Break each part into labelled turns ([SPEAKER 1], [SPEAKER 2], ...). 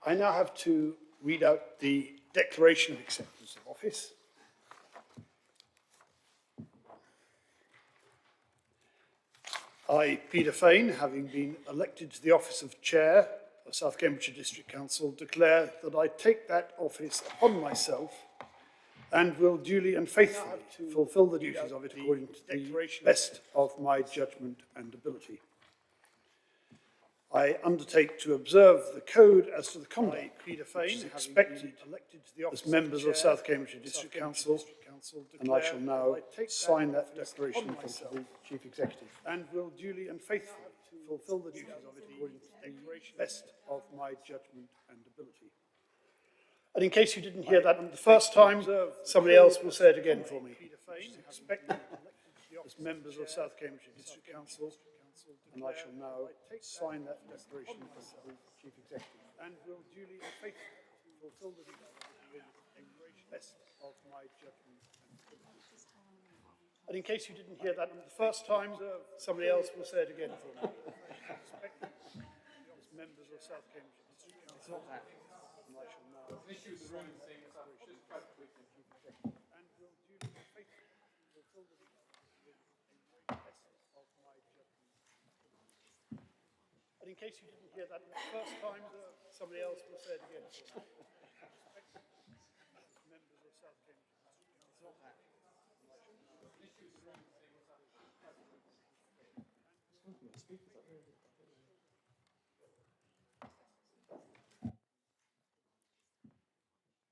[SPEAKER 1] I now have to read out the Declaration of Acceptance of Office. I, Peter Fane, having been elected to the office of Chair of South Cambridgeshire District Council, declare that I take that office upon myself and will duly and faithfully fulfil the duties of it according to the best of my judgment and ability. I undertake to observe the code as to the conduct which is expected as members of South Cambridgeshire District Council, and I shall now sign that declaration in front of the Chief Executive. And will duly and faithfully fulfil the duties of it according to the best of my judgment and ability. And in case you didn't hear that the first time, somebody else will say it again for me. Which is expected as members of South Cambridgeshire District Council, and I shall now sign that declaration in front of the Chief Executive. And will duly and faithfully fulfil the duties of the best of my judgment and ability. And in case you didn't hear that the first time, somebody else will say it again for me. As members of South Cambridgeshire District Council, and I shall now issue the ruling saying that and will duly and faithfully fulfil the duties of the best of my judgment. And in case you didn't hear that the first time, somebody else will say it again. Members of South Cambridgeshire District Council, issue the ruling saying that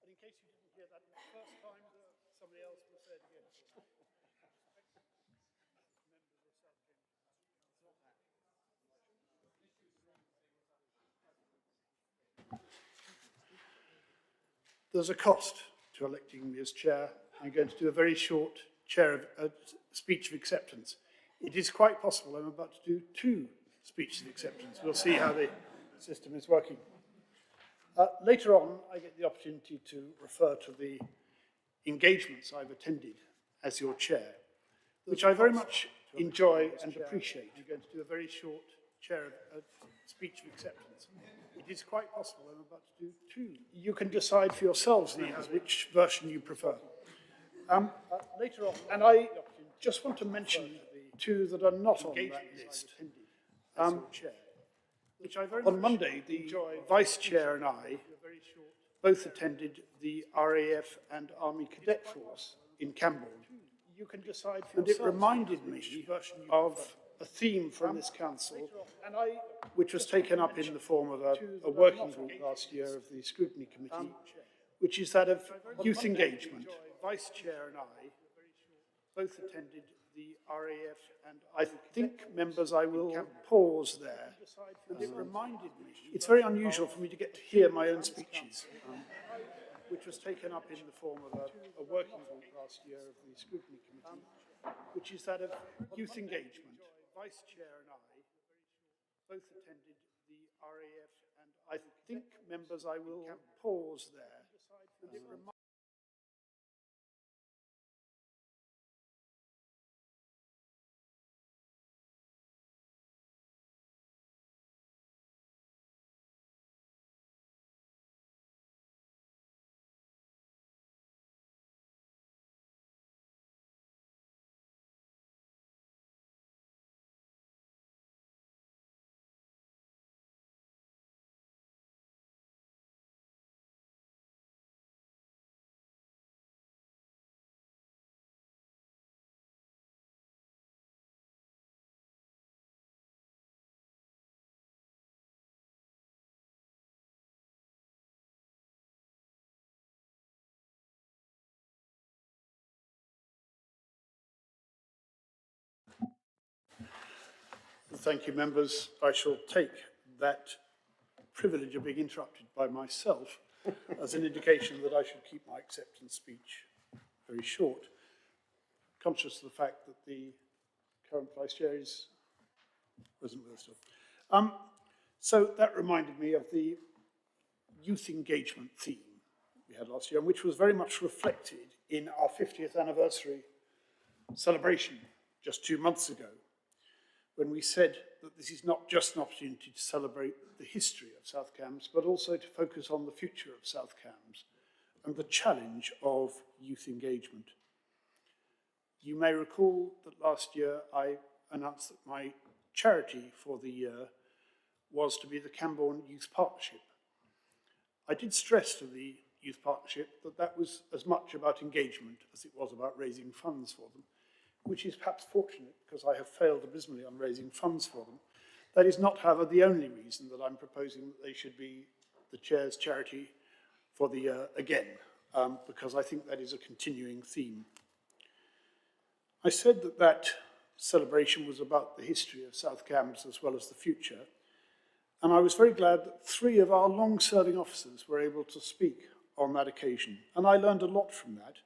[SPEAKER 1] and in case you didn't hear that the first time, somebody else will say it again. There's a cost to electing me as chair. I'm going to do a very short speech of acceptance. It is quite possible I'm about to do two speeches of acceptance. We'll see how the system is working. Later on, I get the opportunity to refer to the engagements I've attended as your chair, which I very much enjoy and appreciate. I'm going to do a very short speech of acceptance. It is quite possible I'm about to do two. You can decide for yourselves now which version you prefer. Later on, and I just want to mention two that are not on that list. On Monday, the Vice Chair and I both attended the RAF and Army Cadet Force in Camborne. And it reminded me of a theme from this council, which was taken up in the form of a working group last year of the Scrutiny Committee, which is that of youth engagement. Vice Chair and I both attended the RAF, and I think, members, I will pause there. And it reminded me, it's very unusual for me to get to hear my own speeches, which was taken up in the form of a working group last year of the Scrutiny Committee, which is that of youth engagement. Vice Chair and I both attended the RAF, and I think, members, I will pause there. And it Thank you, members. I shall take that privilege of being interrupted by myself as an indication that I should keep my acceptance speech very short, conscious of the fact that the current Vice Chair wasn't with us still. So that reminded me of the youth engagement theme we had last year, which was very much reflected in our 50th anniversary celebration just 2 months ago, when we said that this is not just an opportunity to celebrate the history of South Cambs, but also to focus on the future of South Cambs and the challenge of youth engagement. You may recall that last year I announced that my charity for the year was to be the Camborne Youth Partnership. I did stress to the Youth Partnership that that was as much about engagement as it was about raising funds for them, which is perhaps fortunate because I have failed abysmally on raising funds for them. That is not, however, the only reason that I'm proposing that they should be the Chair's charity for the year again, because I think that is a continuing theme. I said that that celebration was about the history of South Cambs as well as the future, and I was very glad that 3 of our long-serving officers were able to speak on that occasion, and I learned a lot from that,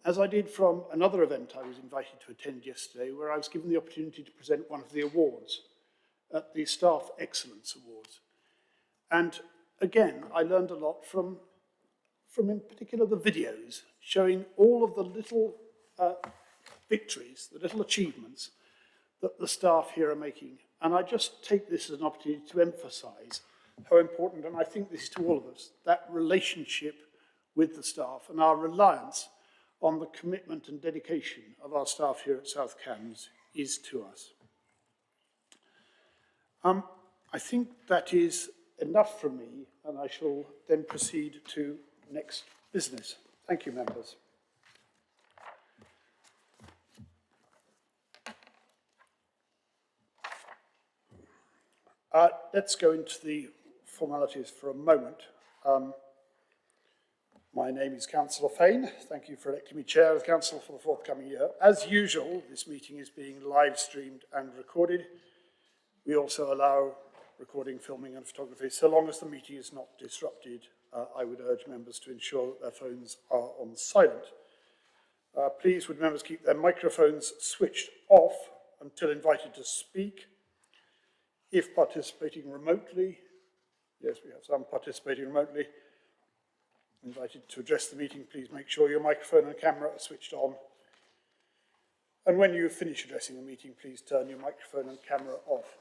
[SPEAKER 1] as I did from another event I was invited to attend yesterday, where I was given the opportunity to present one of the awards at the Staff Excellence Awards. And again, I learned a lot from in particular the videos showing all of the little victories, the little achievements that the staff here are making. And I just take this as an opportunity to emphasize how important, and I think this is to all of us, that relationship with the staff and our reliance on the commitment and dedication of our staff here at South Cambs is to us. I think that is enough from me, and I shall then proceed to next business. Thank you, members. Let's go into the formalities for a moment. My name is Councillor Fane. Thank you for electing me Chair of the Council for the forthcoming year. As usual, this meeting is being live streamed and recorded. We also allow recording, filming and photography, so long as the meeting is not disrupted. I would urge members to ensure that their phones are on silent. Please would members keep their microphones switched off until invited to speak. If participating remotely, yes, we have some participating remotely, invited to address the meeting, please make sure your microphone and camera are switched on. And when you finish addressing the meeting, please turn your microphone and camera off.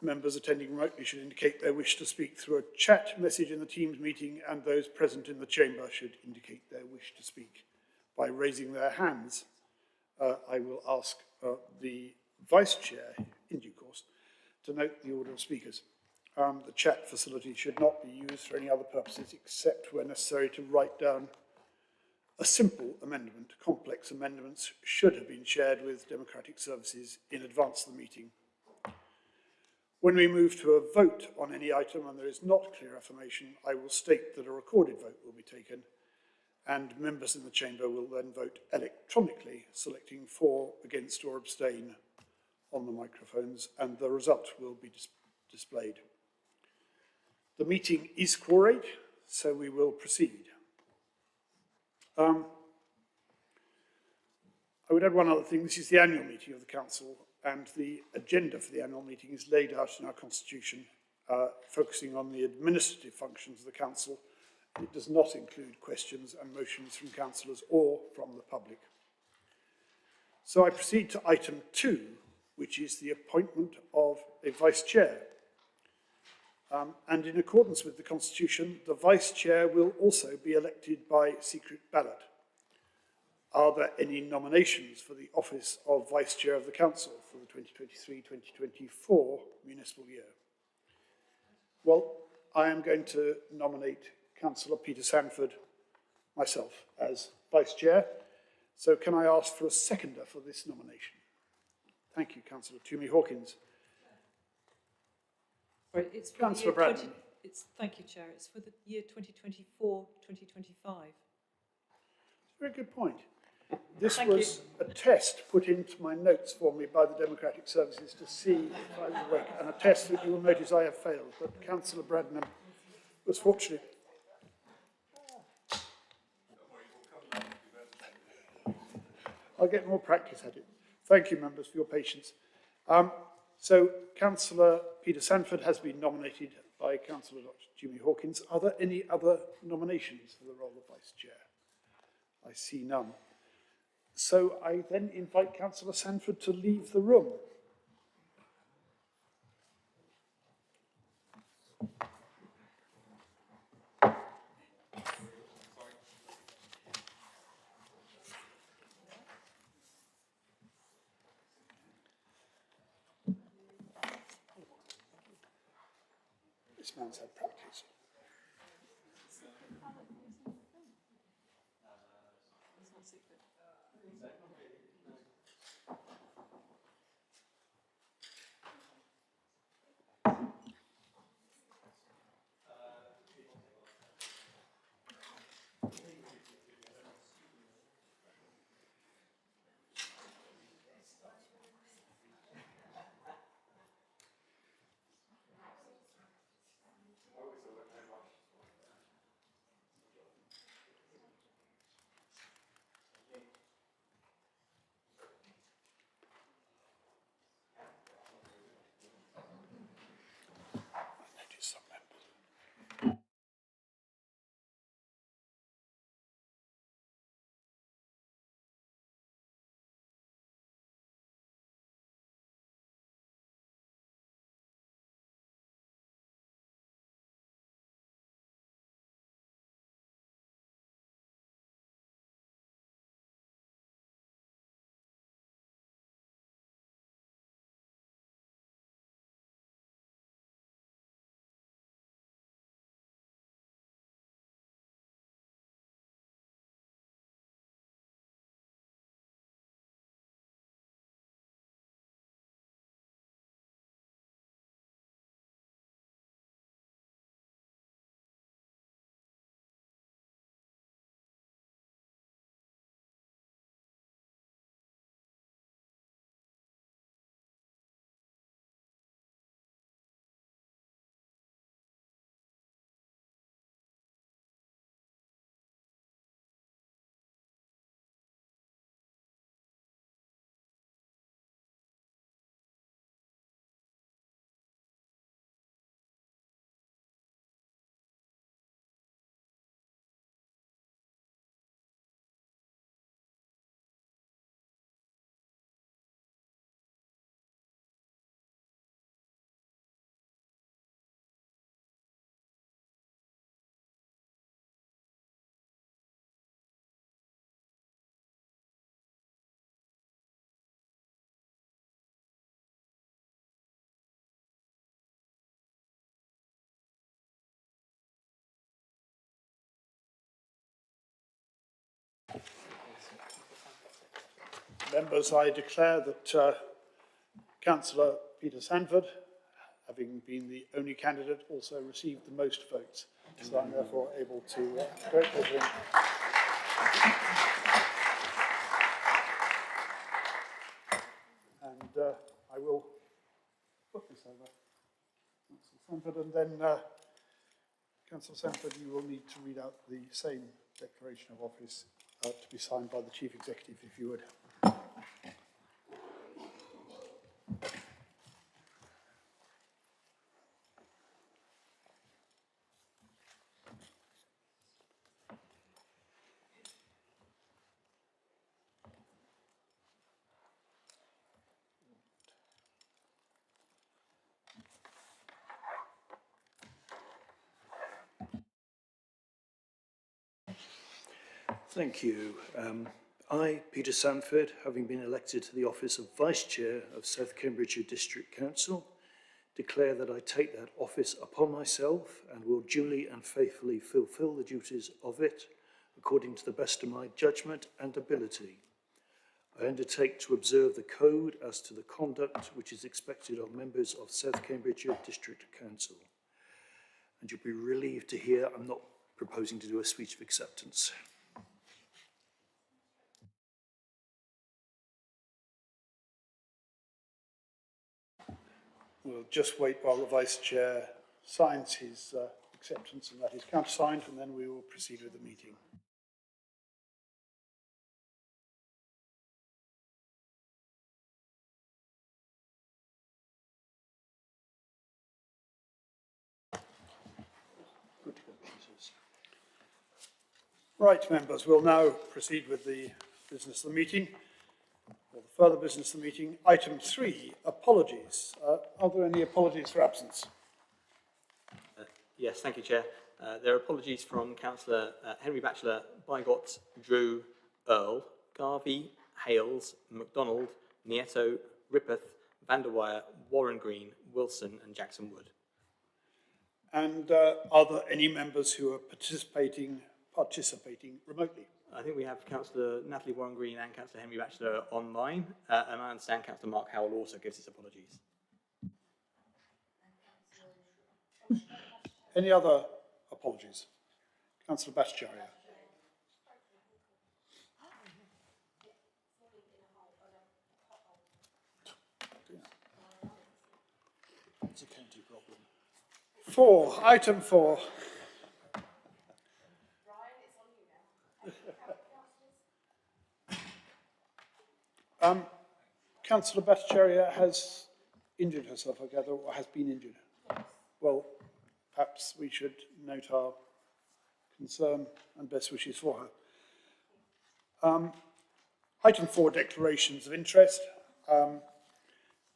[SPEAKER 1] Members attending remotely should indicate their wish to speak through a chat message in the Teams meeting, and those present in the chamber should indicate their wish to speak by raising their hands. I will ask the Vice Chair, in due course, to note the order of speakers. The chat facility should not be used for any other purposes except where necessary to write down a simple amendment. Complex amendments should have been shared with Democratic Services in advance of the meeting. When we move to a vote on any item and there is not clear affirmation, I will state that a recorded vote will be taken, and members in the chamber will then vote electronically, selecting for, against or abstain on the microphones, and the result will be displayed. The meeting is quorate, so we will proceed. I would add one other thing. This is the annual meeting of the Council, and the agenda for the annual meeting is laid out in our Constitution, focusing on the administrative functions of the Council. It does not include questions and motions from councillors or from the public. So I proceed to item 2, which is the appointment of a Vice Chair. And in accordance with the Constitution, the Vice Chair will also be elected by secret ballot. Are there any nominations for the office of Vice Chair of the Council for the 2023-2024 municipal year? Well, I am going to nominate Councillor Peter Sanford, myself, as Vice Chair. So can I ask for a seconder for this nomination? Thank you, Councillor Toomey Hawkins.
[SPEAKER 2] Right, it's for
[SPEAKER 1] Councillor Bradman.
[SPEAKER 2] Thank you, Chair. It's for the year 2024-2025.
[SPEAKER 1] Very good point. This was a test put into my notes for me by the Democratic Services to see if I was awake, and a test that you will notice I have failed, but Councillor Bradman was fortunate. I'll get more practice at it. Thank you, members, for your patience. So Councillor Peter Sanford has been nominated by Councillor Dr. Jimmy Hawkins. Are there any other nominations for the role of Vice Chair? I see none. So I then invite Councillor Sanford to leave the room. This man's had practice. Members, I declare that Councillor Peter Sanford, having been the only candidate, also received the most votes. So I'm therefore able to vote for him. And I will put this over Councillor Sanford, and then Councillor Sanford, you will need to read out the same declaration of office to be signed by the Chief Executive, if you would.
[SPEAKER 3] Thank you. I, Peter Sanford, having been elected to the office of Vice Chair of South Cambridgeshire District Council, declare that I take that office upon myself and will duly and faithfully fulfil the duties of it according to the best of my judgment and ability. I undertake to observe the code as to the conduct which is expected of members of South Cambridgeshire District Council. And you'll be relieved to hear I'm not proposing to do a speech of acceptance.
[SPEAKER 1] We'll just wait while the Vice Chair signs his acceptance, and that is countersigned, and then we will proceed with the meeting. Right, members, we'll now proceed with the business of the meeting, or the further business of the meeting. Item 3, apologies. Are there any apologies for absence?
[SPEAKER 4] Yes, thank you, Chair. There are apologies from Councillor Henry Batchelor, Bygott, Drew, Earl, Garvey, Hales, MacDonald, Nieto, Rippeth, Van der Weyer, Warren Green, Wilson and Jackson Wood.
[SPEAKER 1] And are there any members who are participating remotely?
[SPEAKER 4] I think we have Councillor Natalie Warren Green and Councillor Henry Batchelor online, and I understand Councillor Mark Howell also gives his apologies.
[SPEAKER 1] Any other apologies? Councillor Bhattacharya.
[SPEAKER 3] It's a county problem.
[SPEAKER 1] 4, item 4. Councillor Bhattacharya has injured herself, I gather, or has been injured. Well, perhaps we should note our concern and best wishes for her. Item 4, declarations of interest.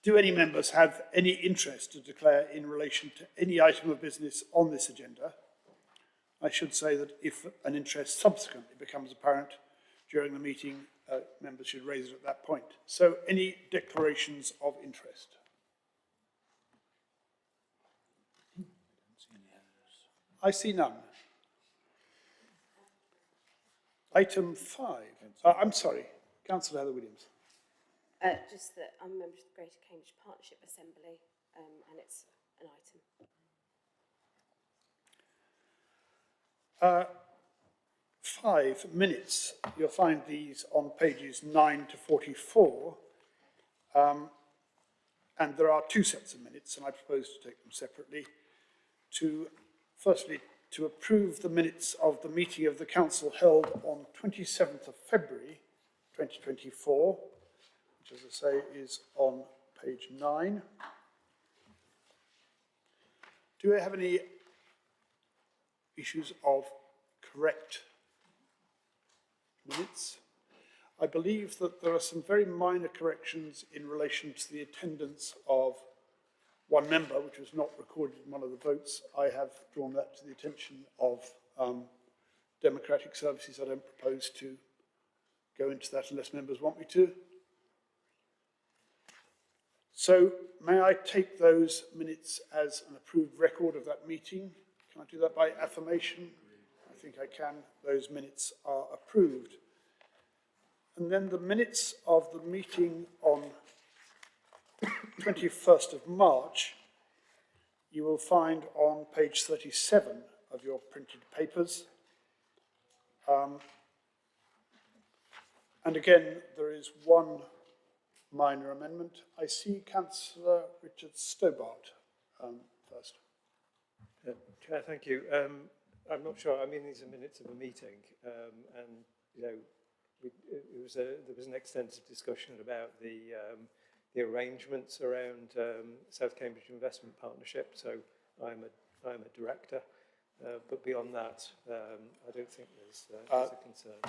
[SPEAKER 1] Do any members have any interest to declare in relation to any item of business on this agenda? I should say that if an interest subsequently becomes apparent during the meeting, members should raise it at that point. So, any declarations of interest? I see none. Item 5. I'm sorry, Councillor Heather Williams.
[SPEAKER 5] Just that I'm a member of the Greater Cambridge Partnership Assembly, and it's an item.
[SPEAKER 1] 5 minutes. You'll find these on pages 9 to 44. And there are 2 sets of minutes, and I propose to take them separately. Firstly, to approve the minutes of the meeting of the Council held on 27th of February 2024, which, as I say, is on page 9. Do we have any issues of correct minutes? I believe that there are some very minor corrections in relation to the attendance of one member, which was not recorded in one of the votes. I have drawn that to the attention of Democratic Services. I don't propose to go into that unless members want me to. So, may I take those minutes as an approved record of that meeting? Can I do that by affirmation? I think I can. Those minutes are approved. And then the minutes of the meeting on 21st of March, you will find on page 37 of your printed papers. And again, there is one minor amendment. I see Councillor Richard Stobart first.
[SPEAKER 6] Chair, thank you. I'm not sure. I mean, these are minutes of a meeting, and you know, there was an extensive discussion about the arrangements around South Cambridge Investment Partnership. So I'm a director, but beyond that, I don't think there's a concern.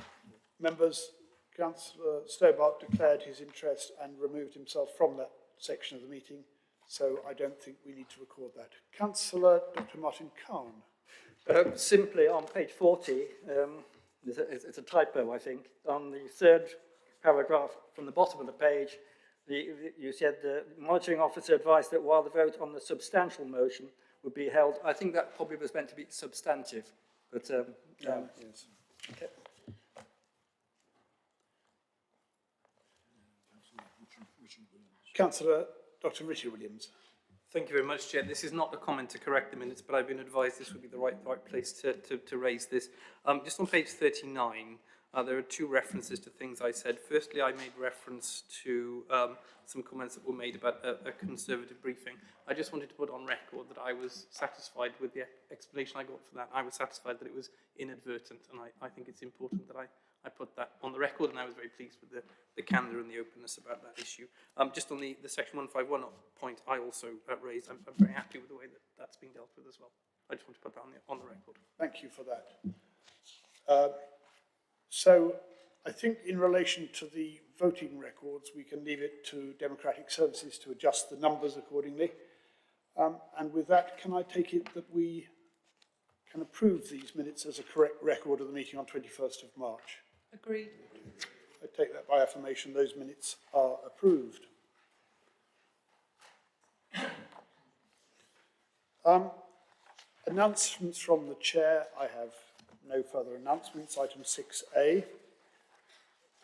[SPEAKER 1] Members, Councillor Stobart declared his interest and removed himself from that section of the meeting, so I don't think we need to record that. Councillor Dr. Martin Khan.
[SPEAKER 7] Simply on page 40, it's a typo, I think. On the 3rd paragraph from the bottom of the page, you said the monitoring officer advised that while the vote on the substantial motion would be held, I think that probably was meant to be substantive. But
[SPEAKER 1] Yes.
[SPEAKER 7] okay.
[SPEAKER 1] Councillor Dr. Richard Williams.
[SPEAKER 8] Thank you very much, Chair. This is not a comment to correct the minutes, but I've been advised this would be the right place to raise this. Just on page 39, there are 2 references to things I said. Firstly, I made reference to some comments that were made about a Conservative briefing. I just wanted to put on record that I was satisfied with the explanation I got for that. I was satisfied that it was inadvertent, and I think it's important that I put that on the record, and I was very pleased with the candour and the openness about that issue. Just on the section 151 point, I also raised, I'm very happy with the way that that's being dealt with as well. I just want to put that on the record.
[SPEAKER 1] Thank you for that. So I think in relation to the voting records, we can leave it to Democratic Services to adjust the numbers accordingly. And with that, can I take it that we can approve these minutes as a correct record of the meeting on 21st of March?
[SPEAKER 2] Agreed.
[SPEAKER 1] I take that by affirmation, those minutes are approved. Announcements from the chair. I have no further announcements. Item 6A.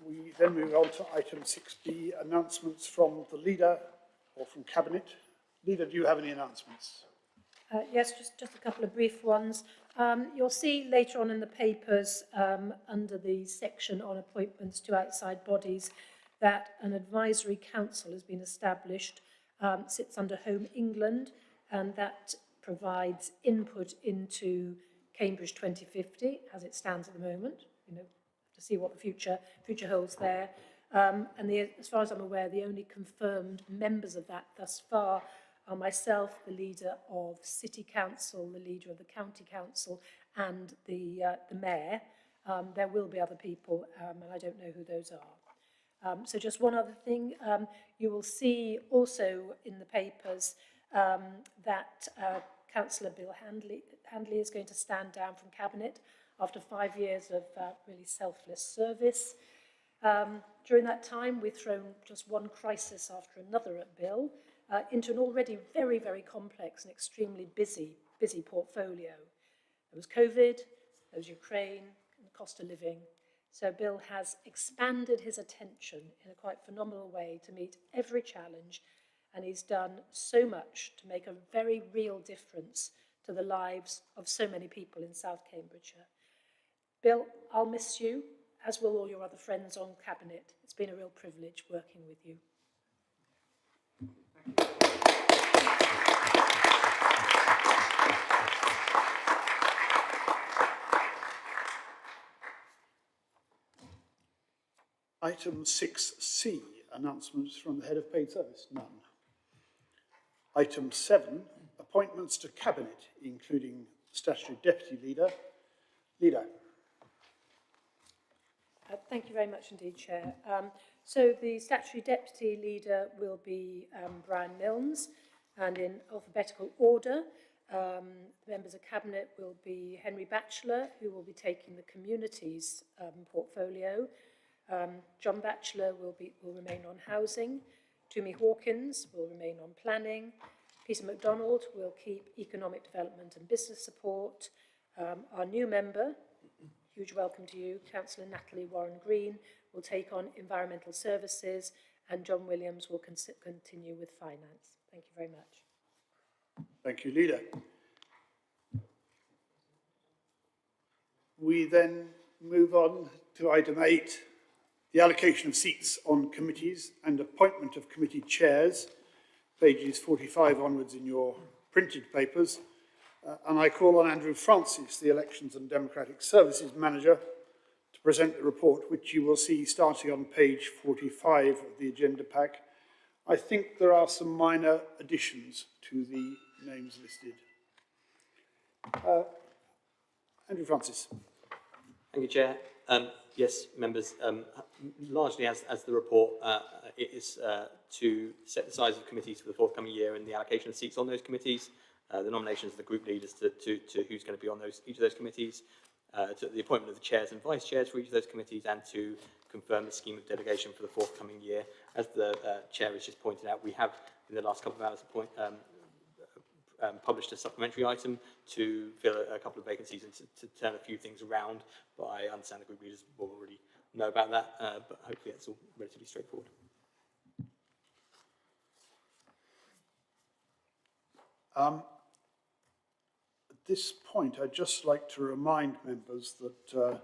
[SPEAKER 1] We then move on to item 6B, announcements from the leader or from cabinet. Leader, do you have any announcements?
[SPEAKER 9] Yes, just a couple of brief ones. You'll see later on in the papers, under the section on appointments to outside bodies, that an advisory council has been established, sits under Home England, and that provides input into Cambridge 2050 as it stands at the moment, to see what the future holds there. As far as I'm aware, the only confirmed members of that thus far are myself, the leader of City Council, the leader of the County Council, and the Mayor. There will be other people, and I don't know who those are. So just one other thing, you will see also in the papers that Councillor Bill Handley is going to stand down from Cabinet after 5 years of really selfless service. During that time, we've thrown just one crisis after another at Bill into an already very, very complex and extremely busy portfolio. There was COVID, there was Ukraine, and the cost of living. So Bill has expanded his attention in a quite phenomenal way to meet every challenge, and he's done so much to make a very real difference to the lives of so many people in South Cambridgeshire. Bill, I'll miss you, as will all your other friends on Cabinet. It's been a real privilege working with you.
[SPEAKER 1] Item 6C, announcements from the head of paid service, none. Item 7, appointments to cabinet, including statutory deputy leader. Leader.
[SPEAKER 9] Thank you very much indeed, Chair. So the statutory deputy leader will be Brian Milnes, and in alphabetical order, members of cabinet will be Henry Batchelor, who will be taking the communities portfolio. John Batchelor will remain on housing. Toomey Hawkins will remain on planning. Peter MacDonald will keep economic development and business support. Our new member, huge welcome to you, Councillor Natalie Warren-Green, will take on environmental services, and John Williams will continue with finance. Thank you very much.
[SPEAKER 1] Thank you, Leader. We then move on to item 8, the allocation of seats on committees and appointment of committee chairs, pages 45 onwards in your printed papers. And I call on Andrew Francis, the Elections and Democratic Services Manager, to present the report, which you will see starting on page 45 of the agenda pack. I think there are some minor additions to the names listed. Andrew Francis.
[SPEAKER 4] Thank you, Chair. Yes, members, largely as the report, it is to set the size of committees for the forthcoming year and the allocation of seats on those committees, the nominations of the group leaders to who's going to be on each of those committees, to the appointment of the chairs and vice chairs for each of those committees, and to confirm the scheme of delegation for the forthcoming year. As the chair has just pointed out, we have, in the last couple of hours, published a supplementary item to fill a couple of vacancies and to turn a few things around, but I understand the group leaders will already know about that, but hopefully it's all relatively straightforward.
[SPEAKER 1] At this point, I'd just like to remind members that,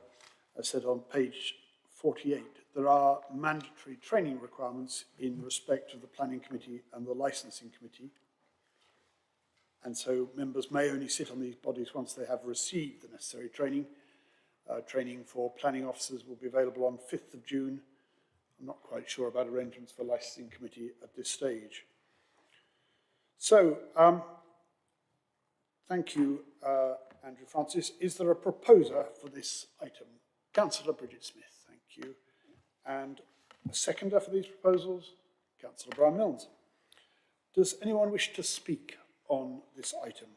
[SPEAKER 1] as said on page 48, there are mandatory training requirements in respect of the Planning Committee and the Licensing Committee. And so members may only sit on these bodies once they have received the necessary training. Training for planning officers will be available on 5th of June. I'm not quite sure about arrangements for Licensing Committee at this stage. So, thank you, Andrew Francis. Is there a proposer for this item? Councillor Bridget Smith, thank you. and a seconder for these proposals, Councillor Brian Milnes. Does anyone wish to speak on this item?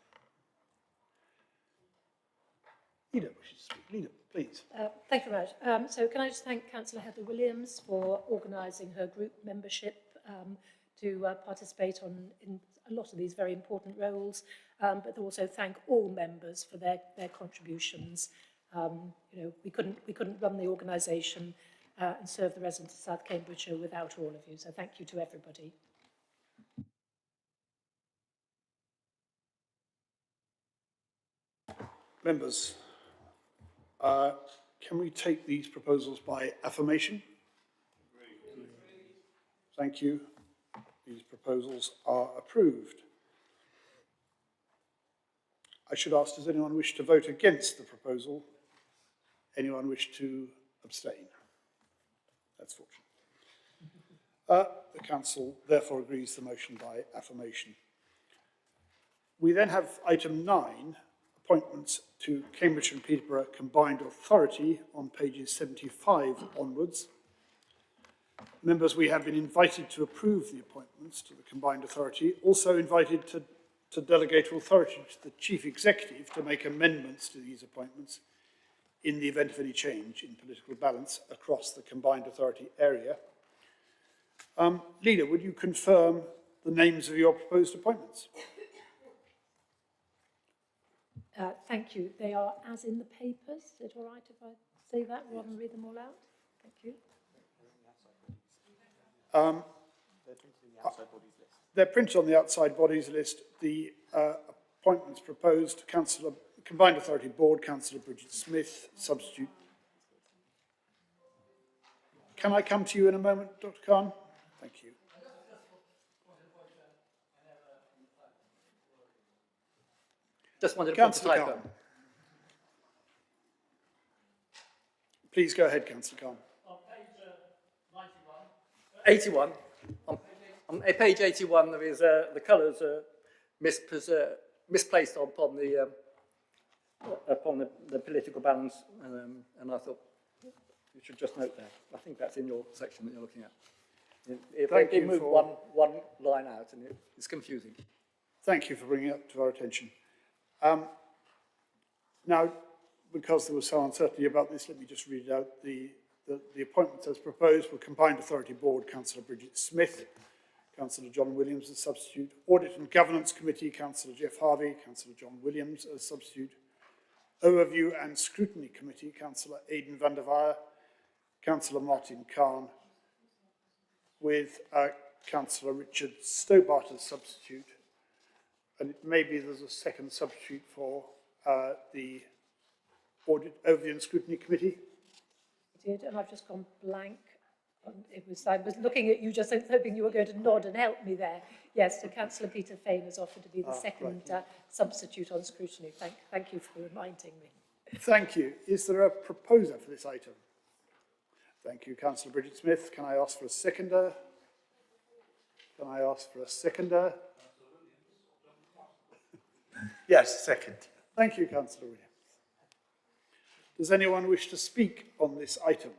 [SPEAKER 1] Lida wishes to speak. Lida, please.
[SPEAKER 9] Thank you very much. So can I just thank Councillor Heather Williams for organising her group membership to participate in a lot of these very important roles, but also thank all members for their contributions. You know, we couldn't run the organisation and serve the residents of South Cambridgeshire without all of you. So thank you to everybody.
[SPEAKER 1] Members, can we take these proposals by affirmation? Thank you. These proposals are approved. I should ask, does anyone wish to vote against the proposal? Anyone wish to abstain? That's fortunate. The Council therefore agrees the motion by affirmation. We then have item 9, appointments to Cambridge and Peterborough Combined Authority on pages 75 onwards. Members, we have been invited to approve the appointments to the Combined Authority, also invited to delegate authority to the Chief Executive to make amendments to these appointments in the event of any change in political balance across the Combined Authority area. Leader, would you confirm the names of your proposed appointments?
[SPEAKER 9] Thank you. They are as in the papers. Is it all right if I say that rather than read them all out? Thank you.
[SPEAKER 1] They're printed on the outside bodies list. The appointments proposed, Combined Authority Board, Councillor Bridget Smith, substitute. Can I come to you in a moment, Dr. Khan? Thank you.
[SPEAKER 7] Just wanted to point a typo.
[SPEAKER 1] Khan. Please go ahead, Councillor Khan.
[SPEAKER 7] On page 81. On page 81, there is the colours are misplaced upon the political balance, and I thought you should just note that. I think that's in your section that you're looking at. They moved one line out, and it's confusing.
[SPEAKER 1] Thank you for bringing it to our attention. Now, because there was some uncertainty about this, let me just read it out. The appointments as proposed were Combined Authority Board, Councillor Bridget Smith, Councillor John Williams as substitute, Audit and Governance Committee, Councillor Jeff Harvey, Councillor John Williams as substitute, Overview and Scrutiny Committee, Councillor Aidan van der Weyer, Councillor Martin Khan, with Councillor Richard Stobart as substitute, and it may be there's a second substitute for the Audit, Overview and Scrutiny Committee.
[SPEAKER 9] I did, and I've just gone blank. I was looking at you just hoping you were going to nod and help me there. Yes, so Councillor Peter Fane has offered to be the second substitute on scrutiny. Thank you for reminding me.
[SPEAKER 1] Thank you. Is there a proposer for this item? Thank you, Councillor Bridget Smith. Can I ask for a seconder? Can I ask for a seconder?
[SPEAKER 10] Yes, second.
[SPEAKER 1] Thank you, Councillor Williams. Does anyone wish to speak on this item?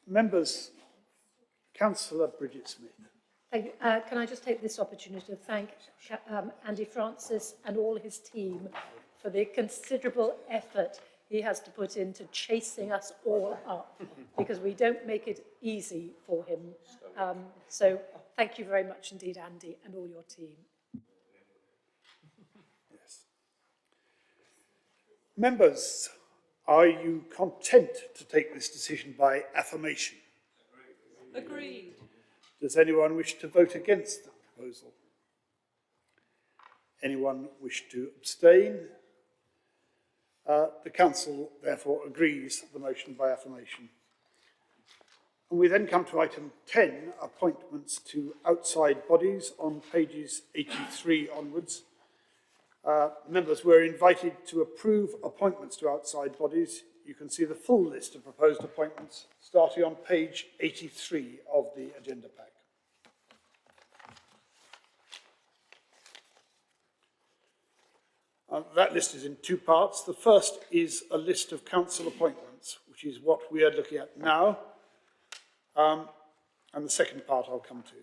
[SPEAKER 1] Members, Councillor Bridget Smith.
[SPEAKER 9] Thank you. Can I just take this opportunity to thank Andy Francis and all his team for the considerable effort he has to put into chasing us all up, because we don't make it easy for him. So thank you very much indeed, Andy, and all your team.
[SPEAKER 1] Yes. Members, are you content to take this decision by affirmation?
[SPEAKER 2] Agreed.
[SPEAKER 1] Does anyone wish to vote against the proposal? Anyone wish to abstain? The Council therefore agrees the motion by affirmation. And we then come to item 10, appointments to outside bodies on pages 83 onwards. Members were invited to approve appointments to outside bodies. You can see the full list of proposed appointments starting on page 83 of the agenda pack. That list is in two parts. The first is a list of council appointments appointments, which is what we are looking at now. And the second part I'll come to.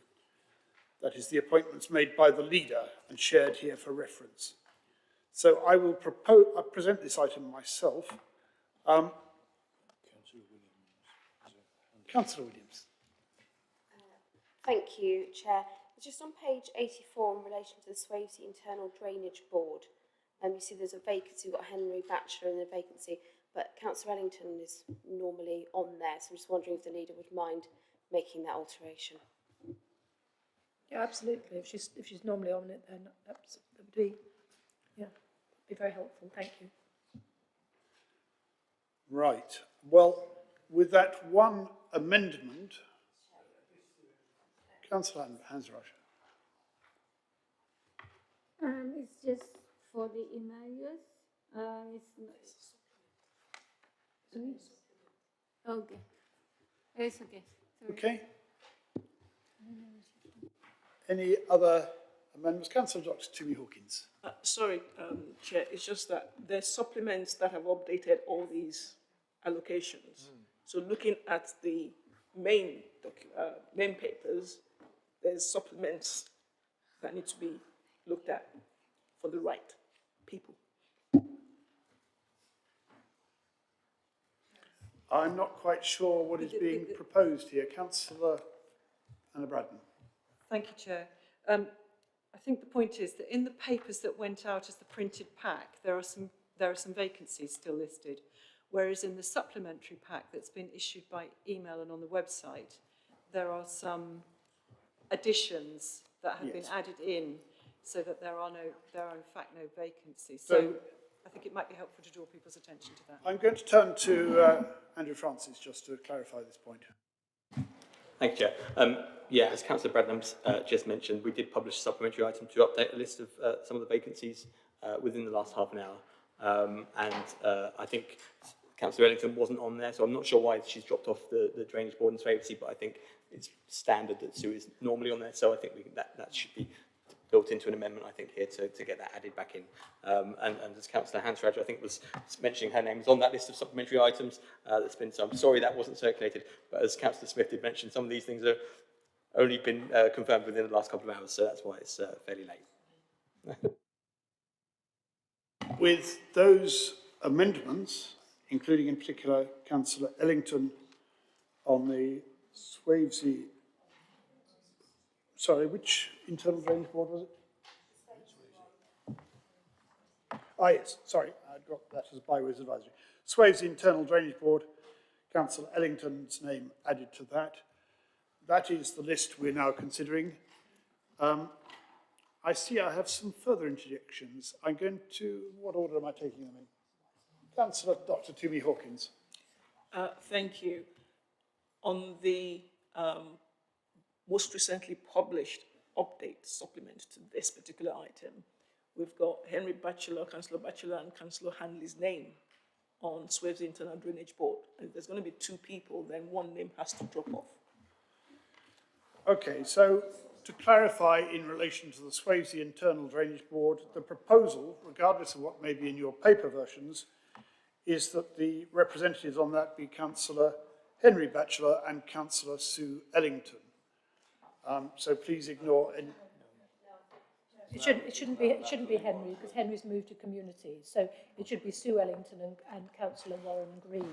[SPEAKER 1] That is the appointments made by the leader and shared here for reference. So I will present this item myself. Councillor Williams.
[SPEAKER 5] Thank you, Chair. Just on page 84 in relation to the Swavesey Internal Drainage Board, you see there's a vacancy, we've got Henry Batchelor in the vacancy, but Councillor Ellington is normally on there, so I'm just wondering if the leader would mind making that alteration.
[SPEAKER 9] Yeah, absolutely. If she's normally on it, then that would be, yeah, be very helpful. Thank you.
[SPEAKER 1] Right. Well, with that one amendment, Councillor Hansrush.
[SPEAKER 11] It's just for the emails. Okay. It's okay. Sorry.
[SPEAKER 1] Okay. Any other amendments? Councillor Dr. Timmy Hawkins.
[SPEAKER 12] Sorry, Chair, it's just that there's supplements that have updated all these allocations. So looking at the main papers, there's supplements that need to be looked at for the right people.
[SPEAKER 1] I'm not quite sure what is being proposed here. Councillor Anna Braddon.
[SPEAKER 2] Thank you, Chair. I think the point is that in the papers that went out as the printed pack, there are some vacancies still listed, whereas in the supplementary pack that's been issued by email and on the website, there are some additions that have been added in, so that there are in fact no vacancies. So I think it might be helpful to draw people's attention to that.
[SPEAKER 1] I'm going to turn to Andrew Francis just to clarify this point.
[SPEAKER 4] Thank you, Chair. Yeah, as Councillor Bradnam's just mentioned, we did publish a supplementary item to update a list of some of the vacancies within the last half an hour. I think Councillor Ellington wasn't on there, so I'm not sure why she's dropped off the drainage board and Swavesey, but I think it's standard that Sue is normally on there, so I think that should be built into an amendment, I think, here to get that added back in. And as Councillor Hansraj, I think, was mentioning, her name is on that list of supplementary items that's been, so I'm sorry that wasn't circulated, but as Councillor Smith did mention, some of these things are only been confirmed within the last couple of hours, so that's why it's fairly late.
[SPEAKER 1] With those amendments, including in particular Councillor Ellington on the Swavesey, sorry, which internal drainage board was it? Ah, yes, sorry, I got that as byways advisory. Swavesey Internal Drainage Board, Councillor Ellington's name added to that. That is the list we're now considering. I see I have some further interjections. I'm going to, what order am I taking them in? Councillor Dr. Timmy Hawkins.
[SPEAKER 12] Thank you. On the most recently published update supplement to this particular item, we've got Henry Batchelor, Councillor Batchelor and Councillor Hanley's name on Swavesey Internal Drainage Board. And if there's going to be two people, then one name has to drop off.
[SPEAKER 1] Okay, so to clarify in relation to the Swavesey Internal Drainage Board, the proposal, regardless of what may be in your paper versions, is that the representatives on that be Councillor Henry Batchelor and Councillor Sue Ellington. So please ignore any...
[SPEAKER 9] It shouldn't be Henry, because Henry's moved to community. So it should be Sue Ellington and Councillor Warren Green,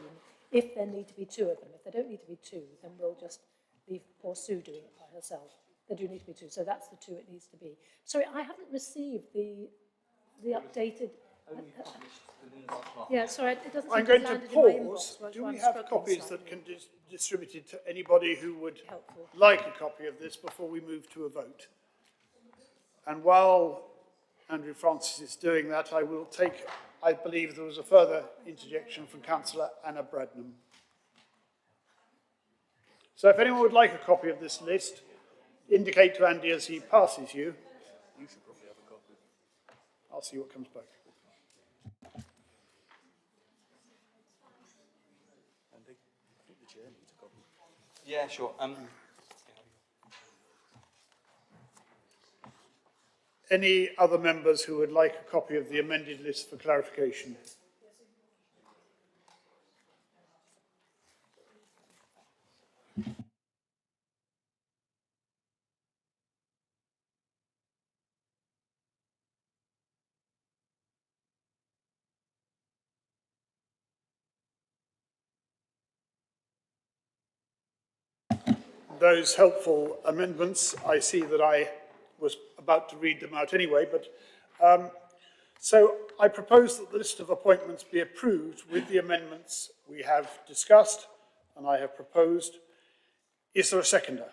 [SPEAKER 9] if there need to be two of them. If there don't need to be two, then we'll just leave poor Sue doing it by herself. There do need to be two, so that's the two it needs to be. Sorry, I haven't received the updated... yeah, sorry, it doesn't
[SPEAKER 1] I'm
[SPEAKER 9] seem
[SPEAKER 1] going
[SPEAKER 9] to
[SPEAKER 1] to
[SPEAKER 9] have landed in my
[SPEAKER 1] pause.
[SPEAKER 9] inbox.
[SPEAKER 1] Do
[SPEAKER 9] I'm
[SPEAKER 1] we have
[SPEAKER 9] struggling
[SPEAKER 1] copies
[SPEAKER 9] slightly.
[SPEAKER 1] that can be distributed to anybody who would
[SPEAKER 9] Helpful.
[SPEAKER 1] like a copy of this before we move to a vote? And while Andrew Francis is doing that, I will take, I believe there was a further interjection from Councillor Anna Bradnam. So if anyone would like a copy of this list, indicate to Andy as he passes you. You should probably have a copy. I'll see what comes back.
[SPEAKER 3] Andy, I think the chair needs a copy.
[SPEAKER 4] Yeah, sure.
[SPEAKER 1] Any other members who would like a copy of the amended list for clarification? those helpful amendments. I see that I was about to read them out anyway, but so I propose that the list of appointments be approved with the amendments we have discussed and I have proposed. Is there a seconder?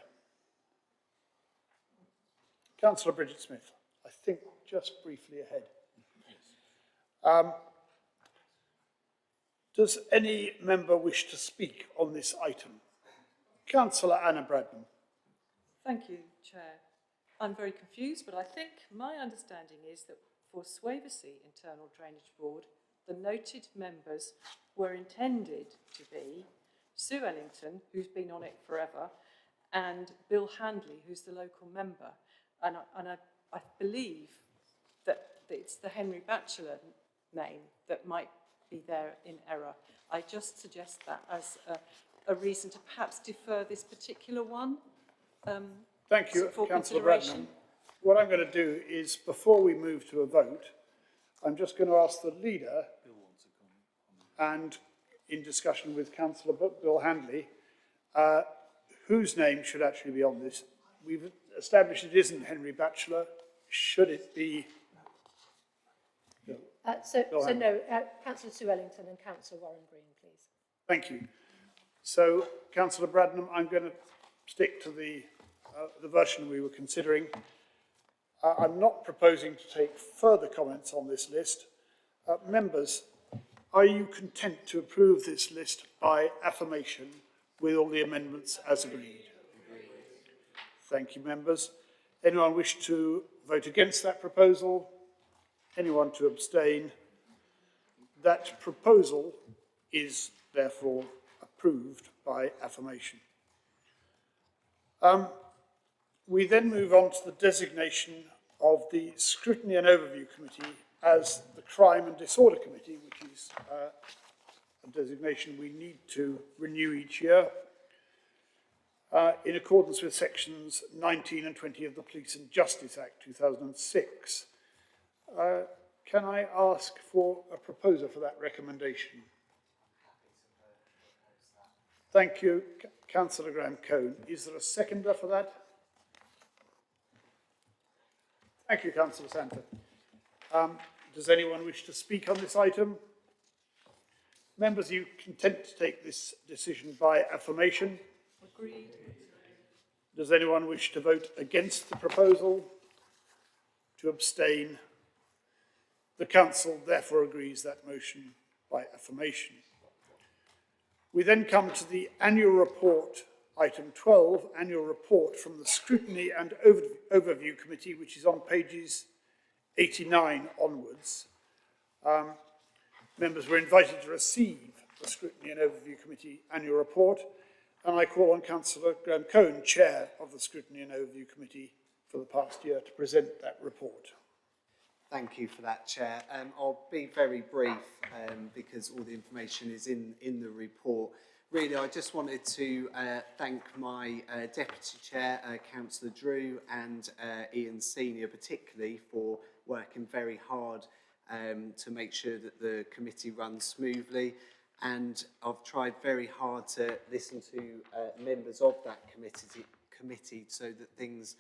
[SPEAKER 1] Councillor Bridget Smith, I think just briefly ahead. Does any member wish to speak on this item? Councillor Anna Bradman.
[SPEAKER 2] Thank you, Chair. I'm very confused, but I think my understanding is that for Swavesey Internal Drainage Board, the noted members were intended to be Sue Ellington, who's been on it forever, and Bill Handley, who's the local member. And I believe that it's the Henry Batchelor name that might be there in error. I just suggest that as a reason to perhaps defer this particular one.
[SPEAKER 1] Thank you,
[SPEAKER 2] for
[SPEAKER 1] Councillor
[SPEAKER 2] consideration.
[SPEAKER 1] Bradman. What I'm going to do is, before we move to a vote, I'm just going to ask the leader, and in discussion with Councillor Bill Handley, whose name should actually be on this. We've established it isn't Henry Batchelor. Should it be?
[SPEAKER 9] Councillor Sue Ellington and Councillor Warren Green, please.
[SPEAKER 1] Thank you. So, Councillor Bradnam, I'm going to stick to the version we were considering. I'm not proposing to take further comments on this list. Members, are you content to approve this list by affirmation with all the amendments as agreed? Thank you, members. Anyone wish to vote against that proposal? Anyone to abstain? That proposal is therefore approved by affirmation. We then move on to the designation of the Scrutiny and Overview Committee as the Crime and Disorder Committee, which is a designation we need to renew each year in accordance with sections 19 and 20 of the Police and Justice Act 2006. Can I ask for a proposer for that recommendation? Thank you, Councillor Graham-Cohn. Is there a seconder for that? Thank you, Councillor Sanford. Does anyone wish to speak on this item? Members, are you content to take this decision by affirmation?
[SPEAKER 2] Agreed.
[SPEAKER 1] Does anyone wish to vote against the proposal? To abstain? The Council therefore agrees that motion by affirmation. We then come to the annual report, item 12, annual report from the Scrutiny and Overview Committee, which is on pages 89 onwards. Members were invited to receive the Scrutiny and Overview Committee annual report, and I call on Councillor Graham-Cohn, Chair of the Scrutiny and Overview Committee for the past year, to present that report.
[SPEAKER 13] Thank you for that, Chair. I'll be very brief because all the information is in the report. Really, I just wanted to thank my Deputy Chair, Councillor Drew, and Ian Senior particularly for working very hard to make sure that the committee runs smoothly. And I've tried very hard to listen to members of that committee so that things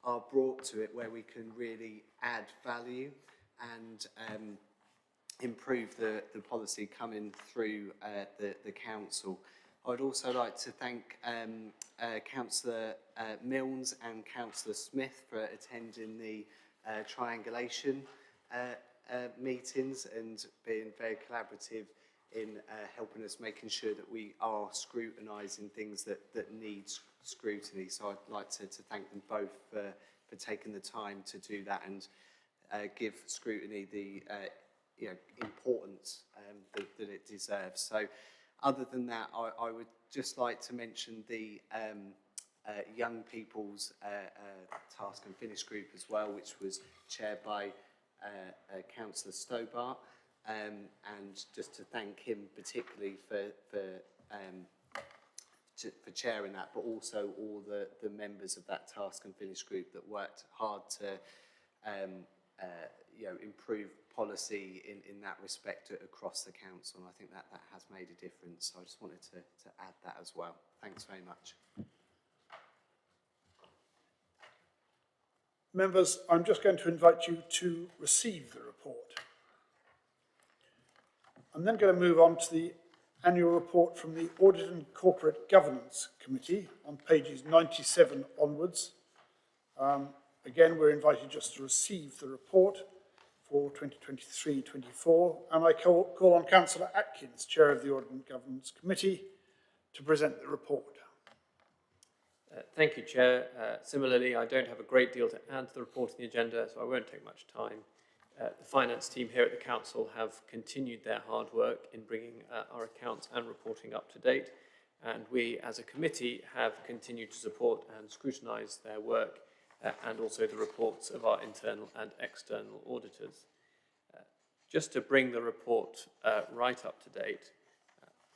[SPEAKER 13] are brought to it where we can really add value and improve the policy coming through the council. I'd also like to thank Councillor Milnes and Councillor Smith for attending the triangulation meetings and being very collaborative in helping us making sure that we are scrutinising things that need scrutiny. So I'd like to thank them both for taking the time to do that and give scrutiny the importance that it deserves. So other than that, I would just like to mention the Young People's Task and Finish group as well, which was chaired by Councillor Stobart, and just to thank him particularly for chairing that, but also all the members of that Task and Finish group that worked hard to improve policy in that respect across the council, and I think that has made a difference. So I just wanted to add that as well. Thanks very much.
[SPEAKER 1] Members, I'm just going to invite you to receive the report. I'm then going to move on to the annual report from the Audit and Corporate Governance Committee on pages 97 onwards. Again, we're invited just to receive the report for 2023-24, and I call on Councillor Atkins, Chair of the Audit and Governance Committee, to present the report.
[SPEAKER 14] Thank you, Chair. Similarly, I don't have a great deal to add to the report on the agenda, so I won't take much time. The finance team here at the Council have continued their hard work in bringing our accounts and reporting up to date, and we as a committee have continued to support and scrutinise their work and also the reports of our internal and external auditors. Just to bring the report right up to date,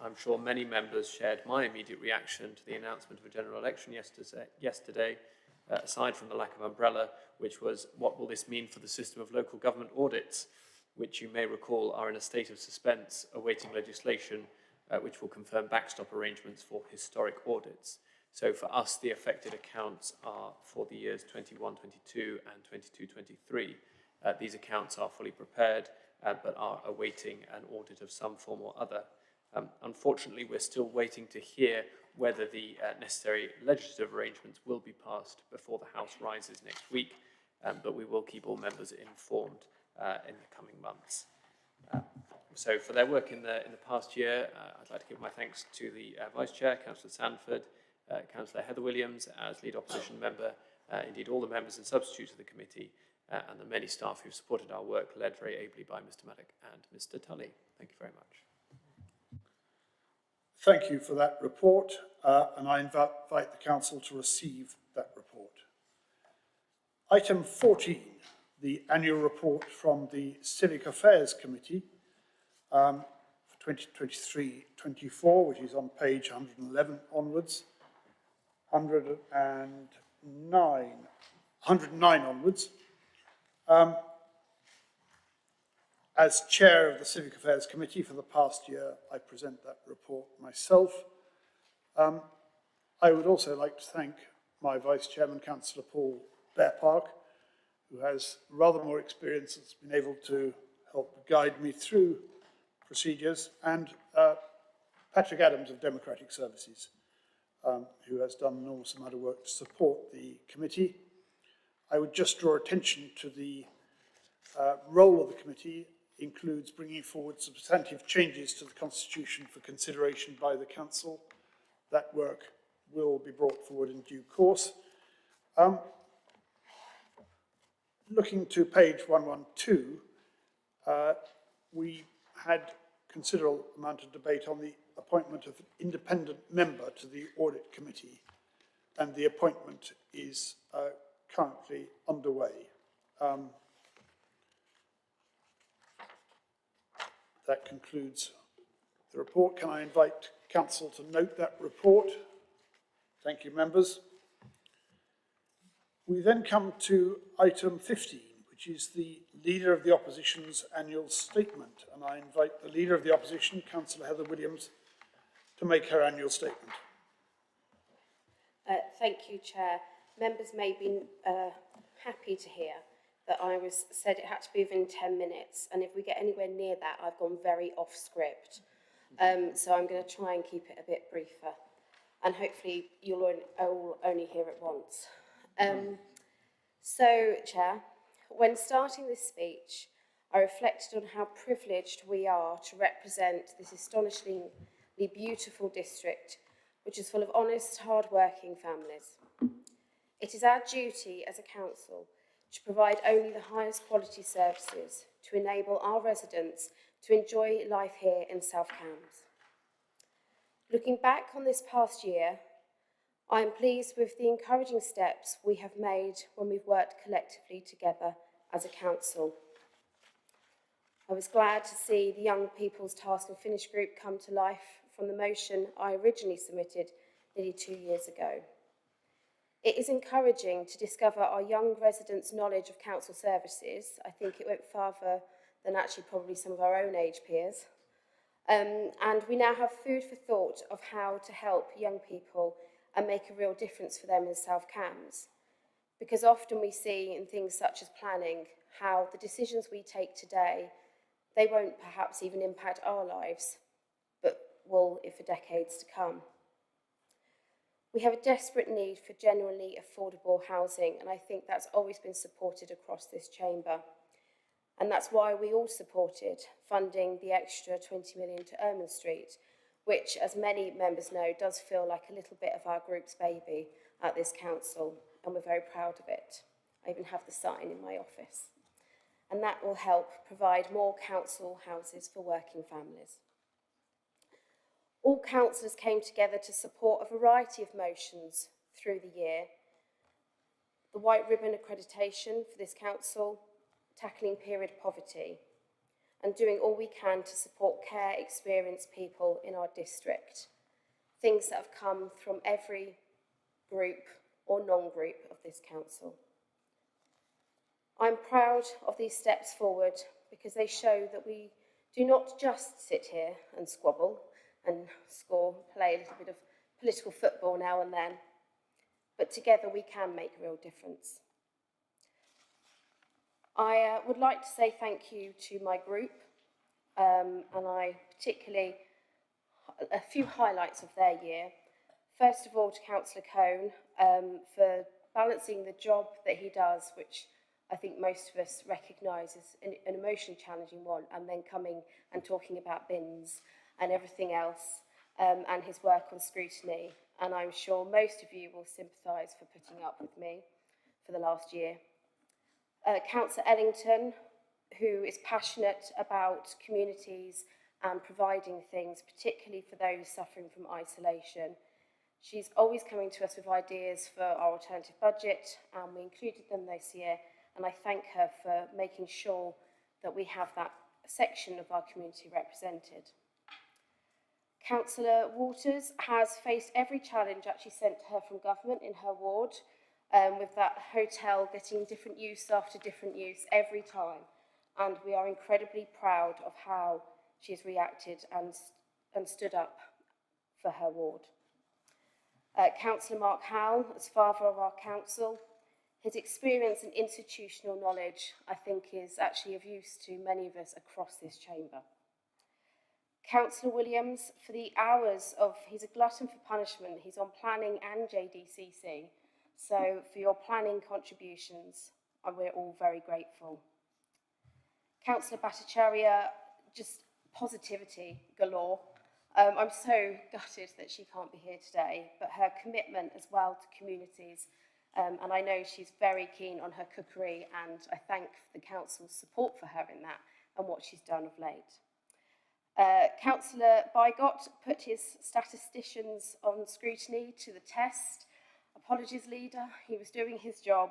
[SPEAKER 14] I'm sure many members shared my immediate reaction to the announcement of a general election yesterday, aside from the lack of umbrella, which was what will this mean for the system of local government audits, which you may recall are in a state of suspense awaiting legislation which will confirm backstop arrangements for historic audits. So for us, the affected accounts are for the years 21-22 and 22-23. These accounts are fully prepared, but are awaiting an audit of some form or other. Unfortunately, we're still waiting to hear whether the necessary legislative arrangements will be passed before the House rises next week, but we will keep all members informed in the coming months. So for their work in the past year, I'd like to give my thanks to the Vice Chair, Councillor Sandford, Councillor Heather Williams as lead opposition member, indeed all the members and substitutes of the committee, and the many staff who've supported our work, led very ably by Mr. Maddock and Mr. Tully. Thank you very much.
[SPEAKER 1] Thank you for that report, and I invite the Council to receive that report. Item 14, the annual report from the Civic Affairs Committee for 2023-24, which is on page 111 onwards, 109 onwards. As Chair of the Civic Affairs Committee for the past year, I present that report myself. I would also like to thank my Vice Chairman, Councillor Paul Bearpark, who has rather more experience and has been able to help guide me through procedures, and Patrick Adams of Democratic Services, who has done an enormous amount of work to support the committee. I would just draw attention to the role of the committee includes bringing forward substantive changes to the Constitution for consideration by the Council. That work will be brought forward in due course. Looking to page 112, we had considerable amount of debate on the appointment of an independent member to the Audit Committee, and the appointment is currently underway. That concludes the report. Can I invite Council to note that report? Thank you, members. We then come to item 15, which is the Leader of the Opposition's annual statement, and I invite the Leader of the Opposition, Councillor Heather Williams, to make her annual statement.
[SPEAKER 5] Thank you, Chair. Members may be happy to hear that I said it had to be within 10 minutes, and if we get anywhere near that, I've gone very off script. So I'm going to try and keep it a bit briefer, and hopefully you'll all only hear it once. So, Chair, when starting this speech, I reflected on how privileged we are to represent this astonishingly beautiful district, which is full of honest, hard-working families. It is our duty as a council to provide only the highest quality services to enable our residents to enjoy life here in South Cambs. Looking back on this past year, I am pleased with the encouraging steps we have made when we've worked collectively together as a council. I was glad to see the Young People's Task and Finish group come to life from the motion I originally submitted nearly 2 years ago. It is encouraging to discover our young residents' knowledge of council services. I think it went farther than actually probably some of our own age peers. And we now have food for thought of how to help young people and make a real difference for them in South Cambs. Because often we see in things such as planning how the decisions we take today, they won't perhaps even impact our lives, but will for decades to come. We have a desperate need for genuinely affordable housing, and I think that's always been supported across this chamber. And that's why we all supported funding the extra 20 million to Ermine Street, which, as many members know, does feel like a little bit of our group's baby at this council, and we're very proud of it. I even have the sign in my office. And that will help provide more council houses for working families. All councillors came together to support a variety of motions through the year. The White Ribbon accreditation for this council, tackling period poverty, and doing all we can to support care experienced people in our district. Things that have come from every group or non-group of this council. I'm proud of these steps forward because they show that we do not just sit here and squabble and play a little bit of political football now and then, but together we can make a real difference. I would like to say thank you to my group, and I particularly, a few highlights of their year. First of all, to Councillor Cohn for balancing the job that he does, which I think most of us recognise as an emotionally challenging one, and then coming and talking about bins and everything else, and his work on scrutiny. And I'm sure most of you will sympathise for putting up with me for the last year. Councillor Ellington, who is passionate about communities and providing things, particularly for those suffering from isolation. She's always coming to us with ideas for our alternative budget, and we included them this year, and I thank her for making sure that we have that section of our community represented. Councillor Waters has faced every challenge actually sent to her from government in her ward, with that hotel getting different use after different use every time, and we are incredibly proud of how she has reacted and stood up for her ward. Councillor Mark Howell, as father of our council, his experience and institutional knowledge, I think, is actually of use to many of us across this chamber. Councillor Williams, for the hours of, he's a glutton for punishment, he's on planning and JDCC, so for your planning contributions, we're all very grateful. Councillor Bhattacharya, just positivity galore. I'm so gutted that she can't be here today, but her commitment as well to communities, and I know she's very keen on her cookery, and I thank the council's support for her in that and what she's done of late. Councillor Bygott put his statisticians on scrutiny to the test. Apologies, leader, he was doing his job,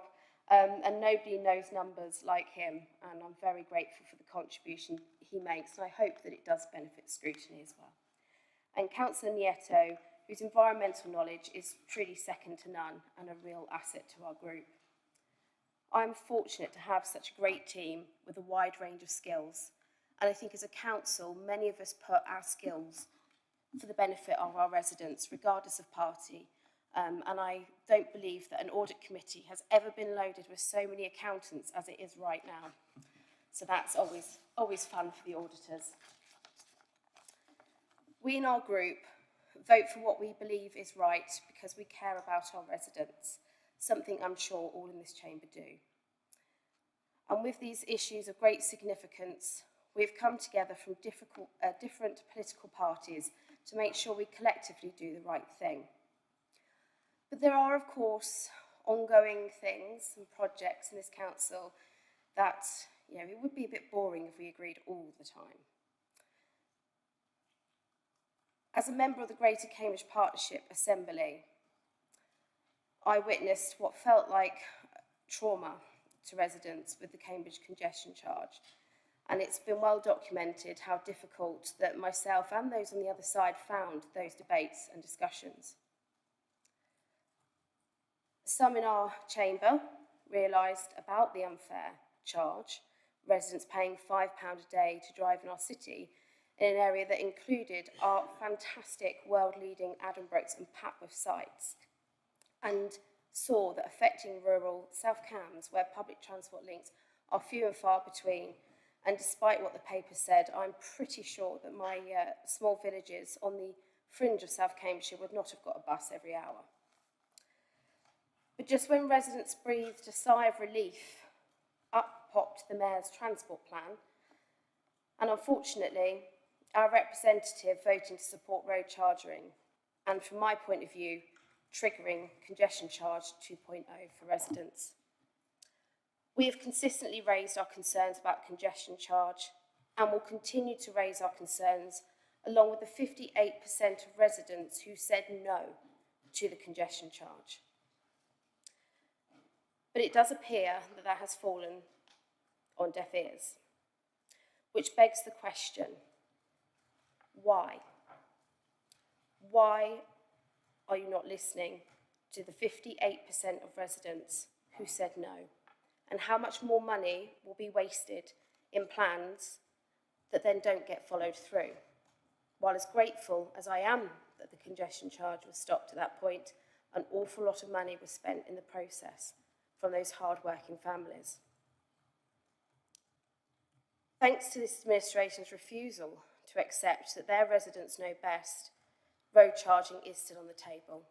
[SPEAKER 5] and nobody knows numbers like him, and I'm very grateful for the contribution he makes, and I hope that it does benefit scrutiny as well. And Councillor Nieto, whose environmental knowledge is truly second to none and a real asset to our group. I'm fortunate to have such a great team with a wide range of skills, and I think as a council, many of us put our skills for the benefit of our residents, regardless of party. And I don't believe that an audit committee has ever been loaded with so many accountants as it is right now. So that's always fun for the auditors. We in our group vote for what we believe is right because we care about our residents, something I'm sure all in this chamber do. And with these issues of great significance, we've come together from different political parties to make sure we collectively do the right thing. But there are, of course, ongoing things and projects in this council that, it would be a bit boring if we agreed all the time. As a member of the Greater Cambridge Partnership Assembly, I witnessed what felt like trauma to residents with the Cambridge congestion charge. And it's been well documented how difficult that myself and those on the other side found those debates and discussions. Some in our chamber realised about the unfair charge, residents paying £5 a day to drive in our city in an area that included our fantastic world-leading Addenbrooke's and Papworth sites. And saw that affecting rural South Cambs, where public transport links are few and far between, and despite what the paper said, I'm pretty sure that my small villages on the fringe of South Cambridgeshire would not have got a bus every hour. But just when residents breathed a sigh of relief, up popped the Mayor's transport plan, and unfortunately, our representative voting to support road charging, and from my point of view, triggering congestion charge 2.0 for residents. We have consistently raised our concerns about congestion charge and will continue to raise our concerns along with the 58% of residents who said no to the congestion charge. But it does appear that that has fallen on deaf ears, which begs the question, why? Why are you not listening to the 58% of residents who said no? And how much more money will be wasted in plans that then don't get followed through? While as grateful as I am that the congestion charge was stopped at that point, an awful lot of money was spent in the process from those hard-working families. Thanks to this administration's refusal to accept that their residents know best, road charging is still on the table.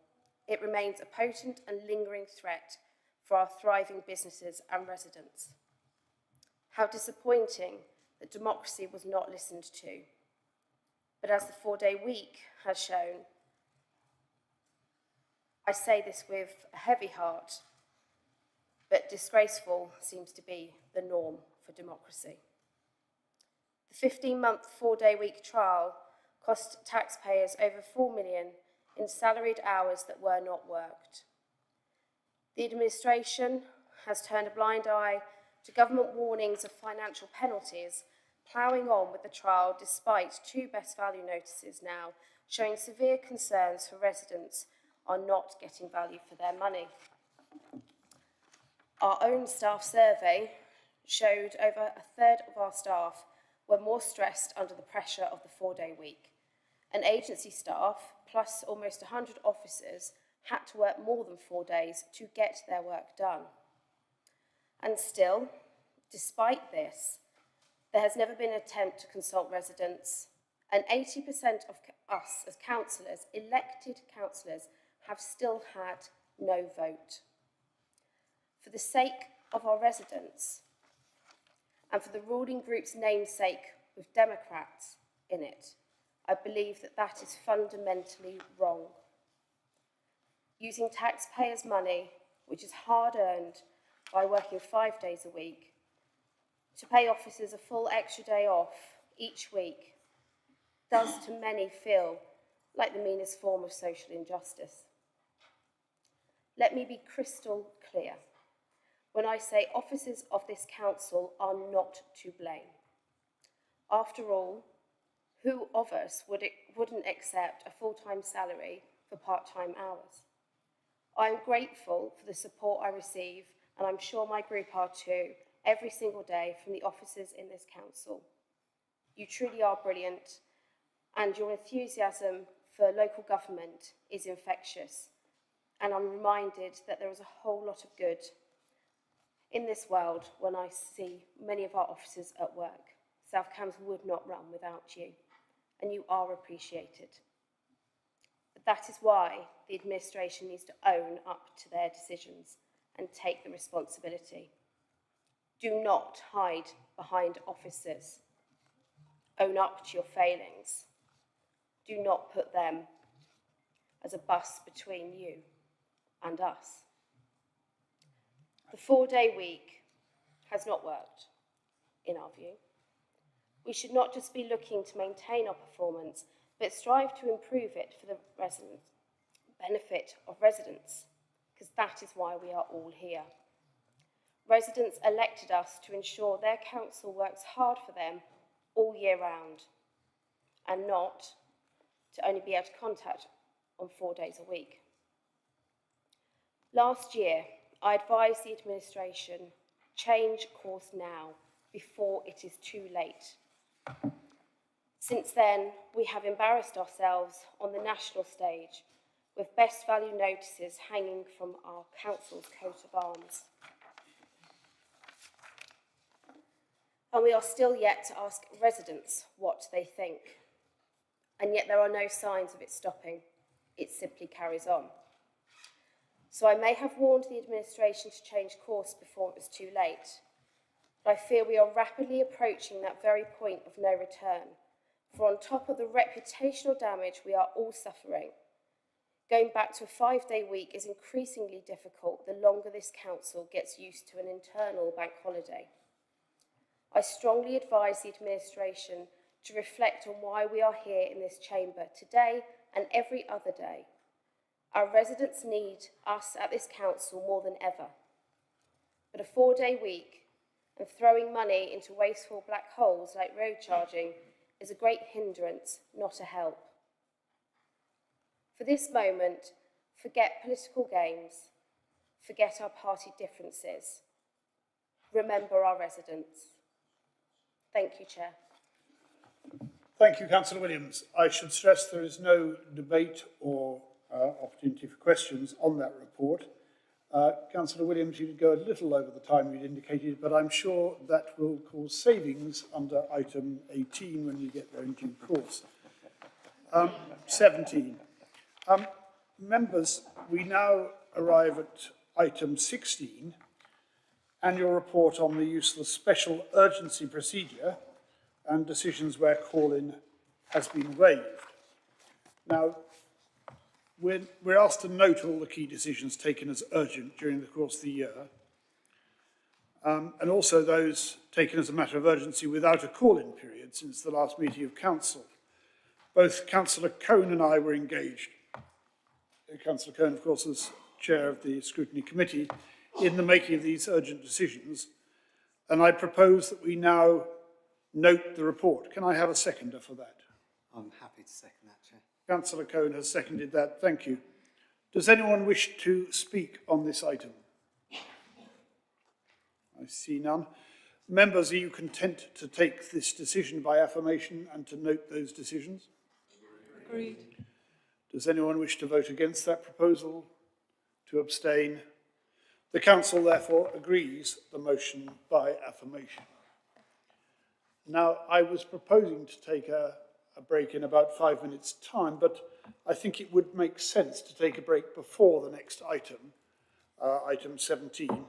[SPEAKER 5] It remains a potent and lingering threat for our thriving businesses and residents. How disappointing that democracy was not listened to. But as the 4-day week has shown, I say this with a heavy heart, but disgraceful seems to be the norm for democracy. The 15-month 4-day week trial cost taxpayers over £4 million in salaried hours that were not worked. The administration has turned a blind eye to government warnings of financial penalties, ploughing on with the trial despite 2 best value notices now showing severe concerns for residents are not getting value for their money. Our own staff survey showed over a third of our staff were more stressed under the pressure of the 4-day week. And agency staff, plus almost 100 officers, had to work more than 4 days to get their work done. And still, despite this, there has never been an attempt to consult residents, and 80% of us as councillors, elected councillors, have still had no vote. For the sake of our residents, and for the ruling group's namesake with Democrats in it, I believe that that is fundamentally wrong. Using taxpayers' money, which is hard-earned by working 5 days a week, to pay officers a full extra day off each week does to many feel like the meanest form of social injustice. Let me be crystal clear when I say officers of this council are not to blame. After all, who of us wouldn't accept a full-time salary for part-time hours? I am grateful for the support I receive, and I'm sure my group are too, every single day from the officers in this council. You truly are brilliant, and your enthusiasm for local government is infectious, and I'm reminded that there is a whole lot of good in this world when I see many of our officers at work. South Cambs would not run without you, and you are appreciated. But that is why the administration needs to own up to their decisions and take the responsibility. Do not hide behind officers. Own up to your failings. Do not put them as a bus between you and us. The 4-day week has not worked, in our view. We should not just be looking to maintain our performance, but strive to improve it for the benefit of residents, because that is why we are all here. Residents elected us to ensure their council works hard for them all year round, and not to only be able to contact on 4 days a week. Last year, I advised the administration, change course now, before it is too late. Since then, we have embarrassed ourselves on the national stage with best value notices hanging from our council's coat of arms. And we are still yet to ask residents what they think. And yet there are no signs of it stopping. It simply carries on. So I may have warned the administration to change course before it was too late, but I fear we are rapidly approaching that very point of no return. For on top of the reputational damage we are all suffering, going back to a 5-day week is increasingly difficult the longer this council gets used to an internal bank holiday. I strongly advise the administration to reflect on why we are here in this chamber today and every other day. Our residents need us at this council more than ever. But a 4-day week and throwing money into wasteful black holes like road charging is a great hindrance, not a help. For this moment, forget political games, forget our party differences. Remember our residents. Thank you, Chair.
[SPEAKER 1] Thank you, Councillor Williams. I should stress there is no debate or opportunity for questions on that report. Councillor Williams, you did go a little over the time you'd indicated, but I'm sure that will cause savings under item 18 when you get there in due course. 17. Members, we now arrive at item 16, annual report on the use of the special urgency procedure and decisions where call-in has been waived. Now, we're asked to note all the key decisions taken as urgent during the course of the year, and also those taken as a matter of urgency without a call-in period since the last meeting of council. Both Councillor Cohn and I were engaged. Councillor Cohn, of course, as chair of the scrutiny committee, in the making of these urgent decisions, and I propose that we now note the report. Can I have a seconder for that?
[SPEAKER 13] I'm happy to second that, Chair.
[SPEAKER 1] Councillor Cohn has seconded that. Thank you. Does anyone wish to speak on this item? I see none. Members, are you content to take this decision by affirmation and to note those decisions?
[SPEAKER 2] Agreed.
[SPEAKER 1] Does anyone wish to vote against that proposal? To abstain? The Council therefore agrees the motion by affirmation. Now, I was proposing to take a break in about 5 minutes' time, but I think it would make sense to take a break before the next item, item 17.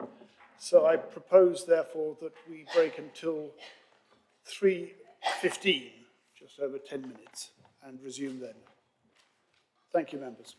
[SPEAKER 1] So I propose, therefore, that we break until 3:15, just over 10 minutes, and resume then. Thank you, members.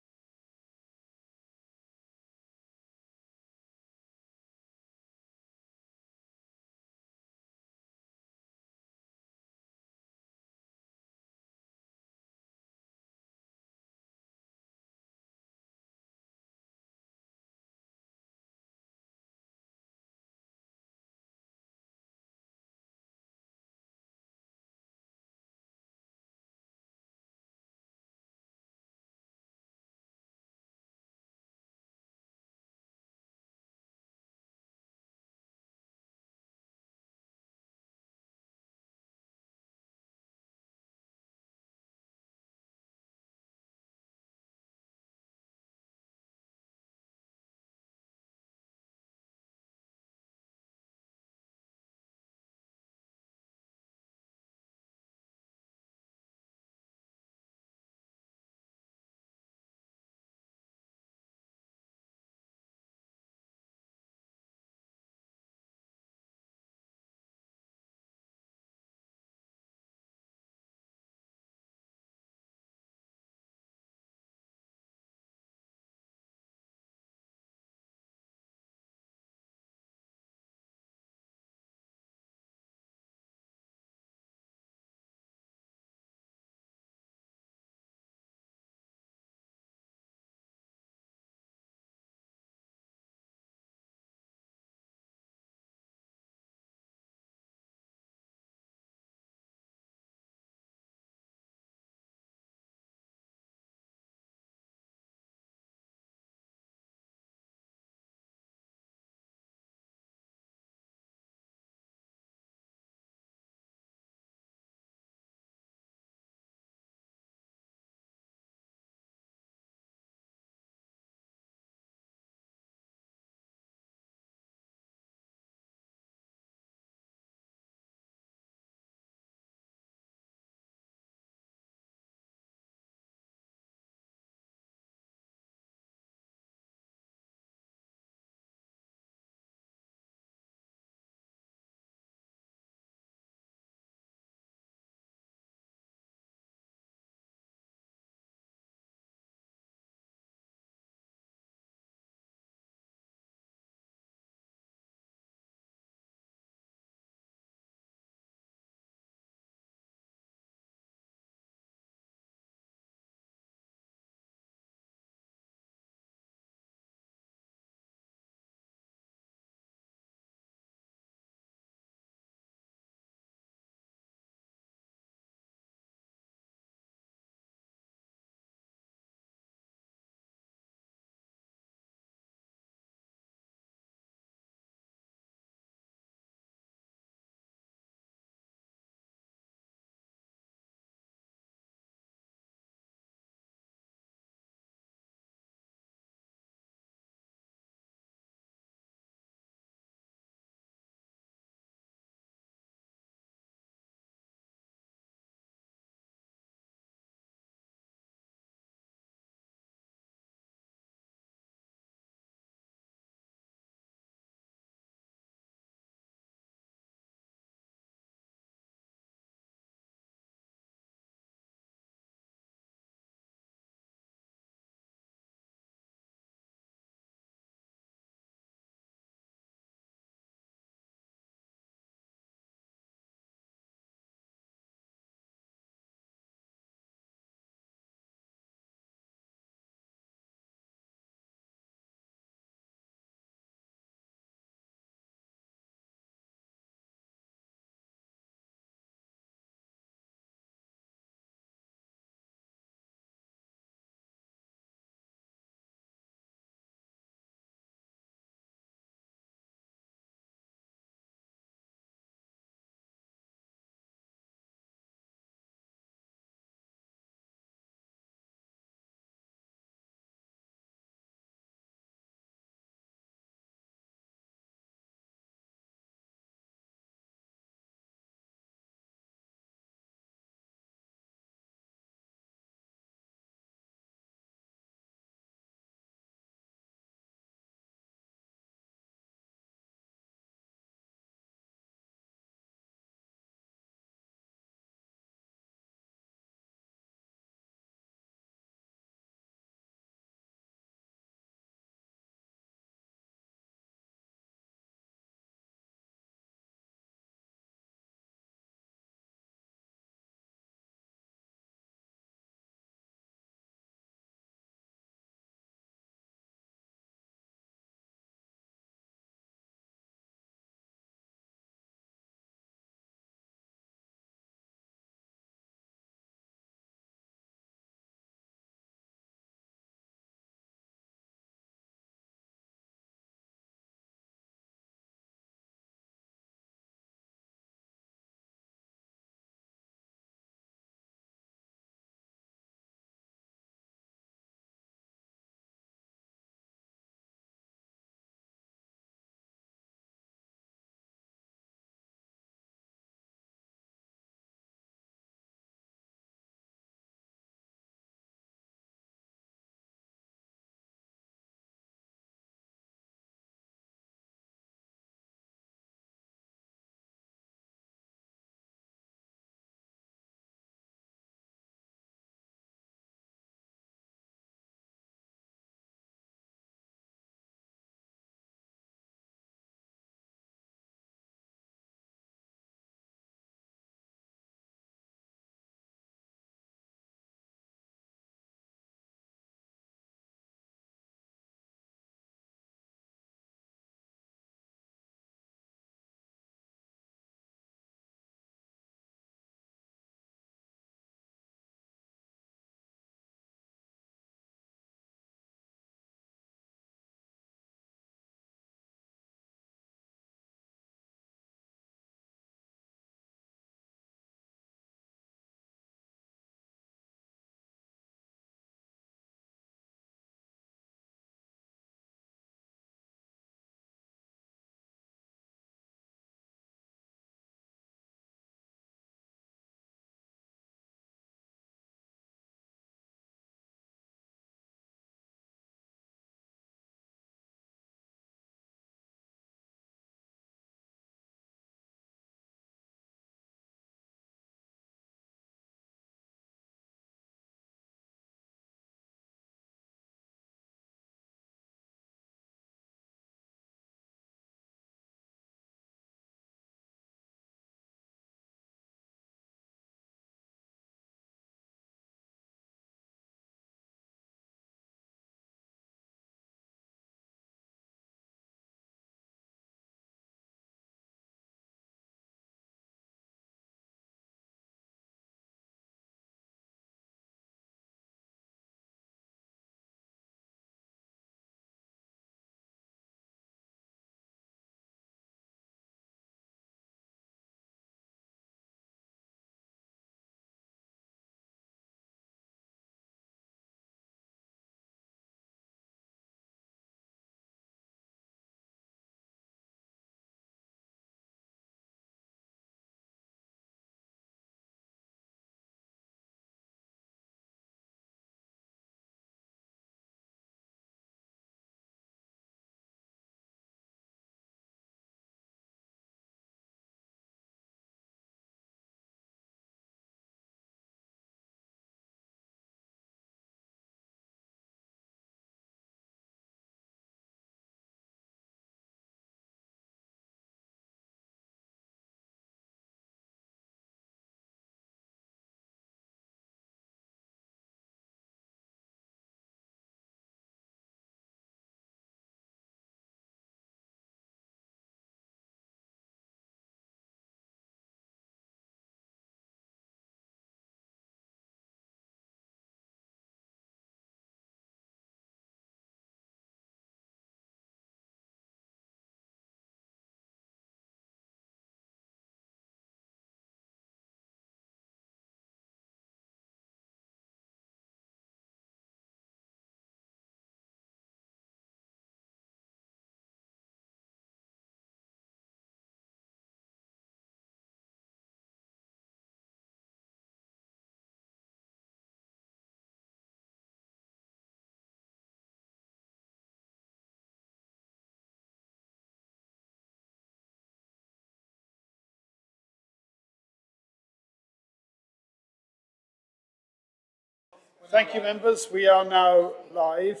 [SPEAKER 1] Thank you, members. We are now live.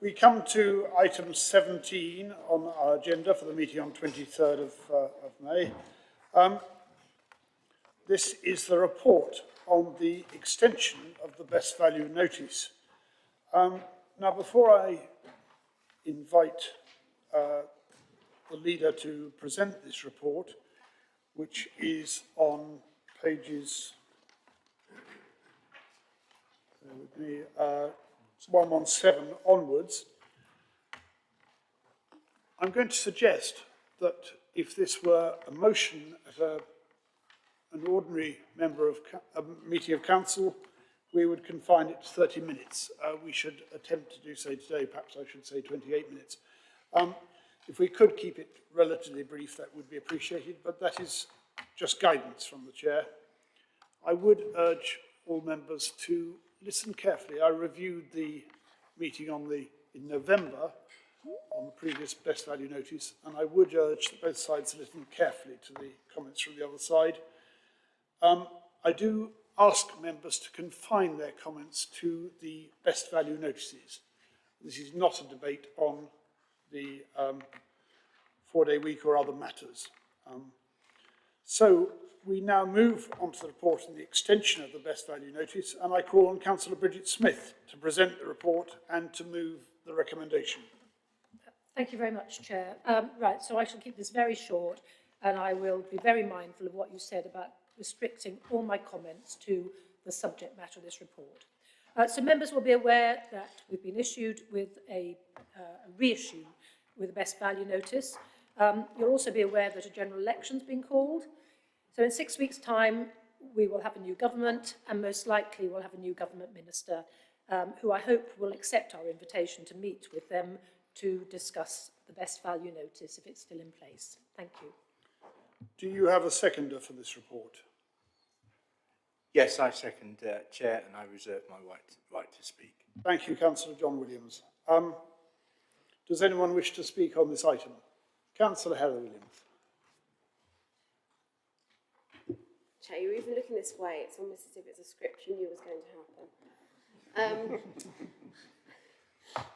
[SPEAKER 1] We come to item 17 on our agenda for the meeting on 23rd of May. This is the report on the extension of the best value notice. Now, before I invite the leader to present this report, which is on pages 117 onwards, I'm going to suggest that if this were a motion at an ordinary meeting of council, we would confine it to 30 minutes. We should attempt to do so today, perhaps I should say 28 minutes. If we could keep it relatively brief, that would be appreciated, but that is just guidance from the chair. I would urge all members to listen carefully. I reviewed the meeting in November on the previous best value notice, and I would urge that both sides listen carefully to the comments from the other side. I do ask members to confine their comments to the best value notices. This is not a debate on the 4-day week or other matters. So we now move on to the report on the extension of the best value notice, and I call on Councillor Bridget Smith to present the report and to move the recommendation.
[SPEAKER 9] Thank you very much, Chair. Right, so I shall keep this very short, and I will be very mindful of what you said about restricting all my comments to the subject matter of this report. So members will be aware that we've been issued with a reissue with a best value notice. You'll also be aware that a general election's been called. So in 6 weeks' time, we will have a new government, and most likely we'll have a new government minister, who I hope will accept our invitation to meet with them to discuss the best value notice if it's still in place. Thank you.
[SPEAKER 1] Do you have a seconder for this report?
[SPEAKER 10] Yes, I second, Chair, and I reserve my right to speak.
[SPEAKER 1] Thank you, Councillor John Williams. Does anyone wish to speak on this item? Councillor Heather Williams.
[SPEAKER 5] Chair, you're even looking this way. It's almost as if it's a script you knew was going to happen.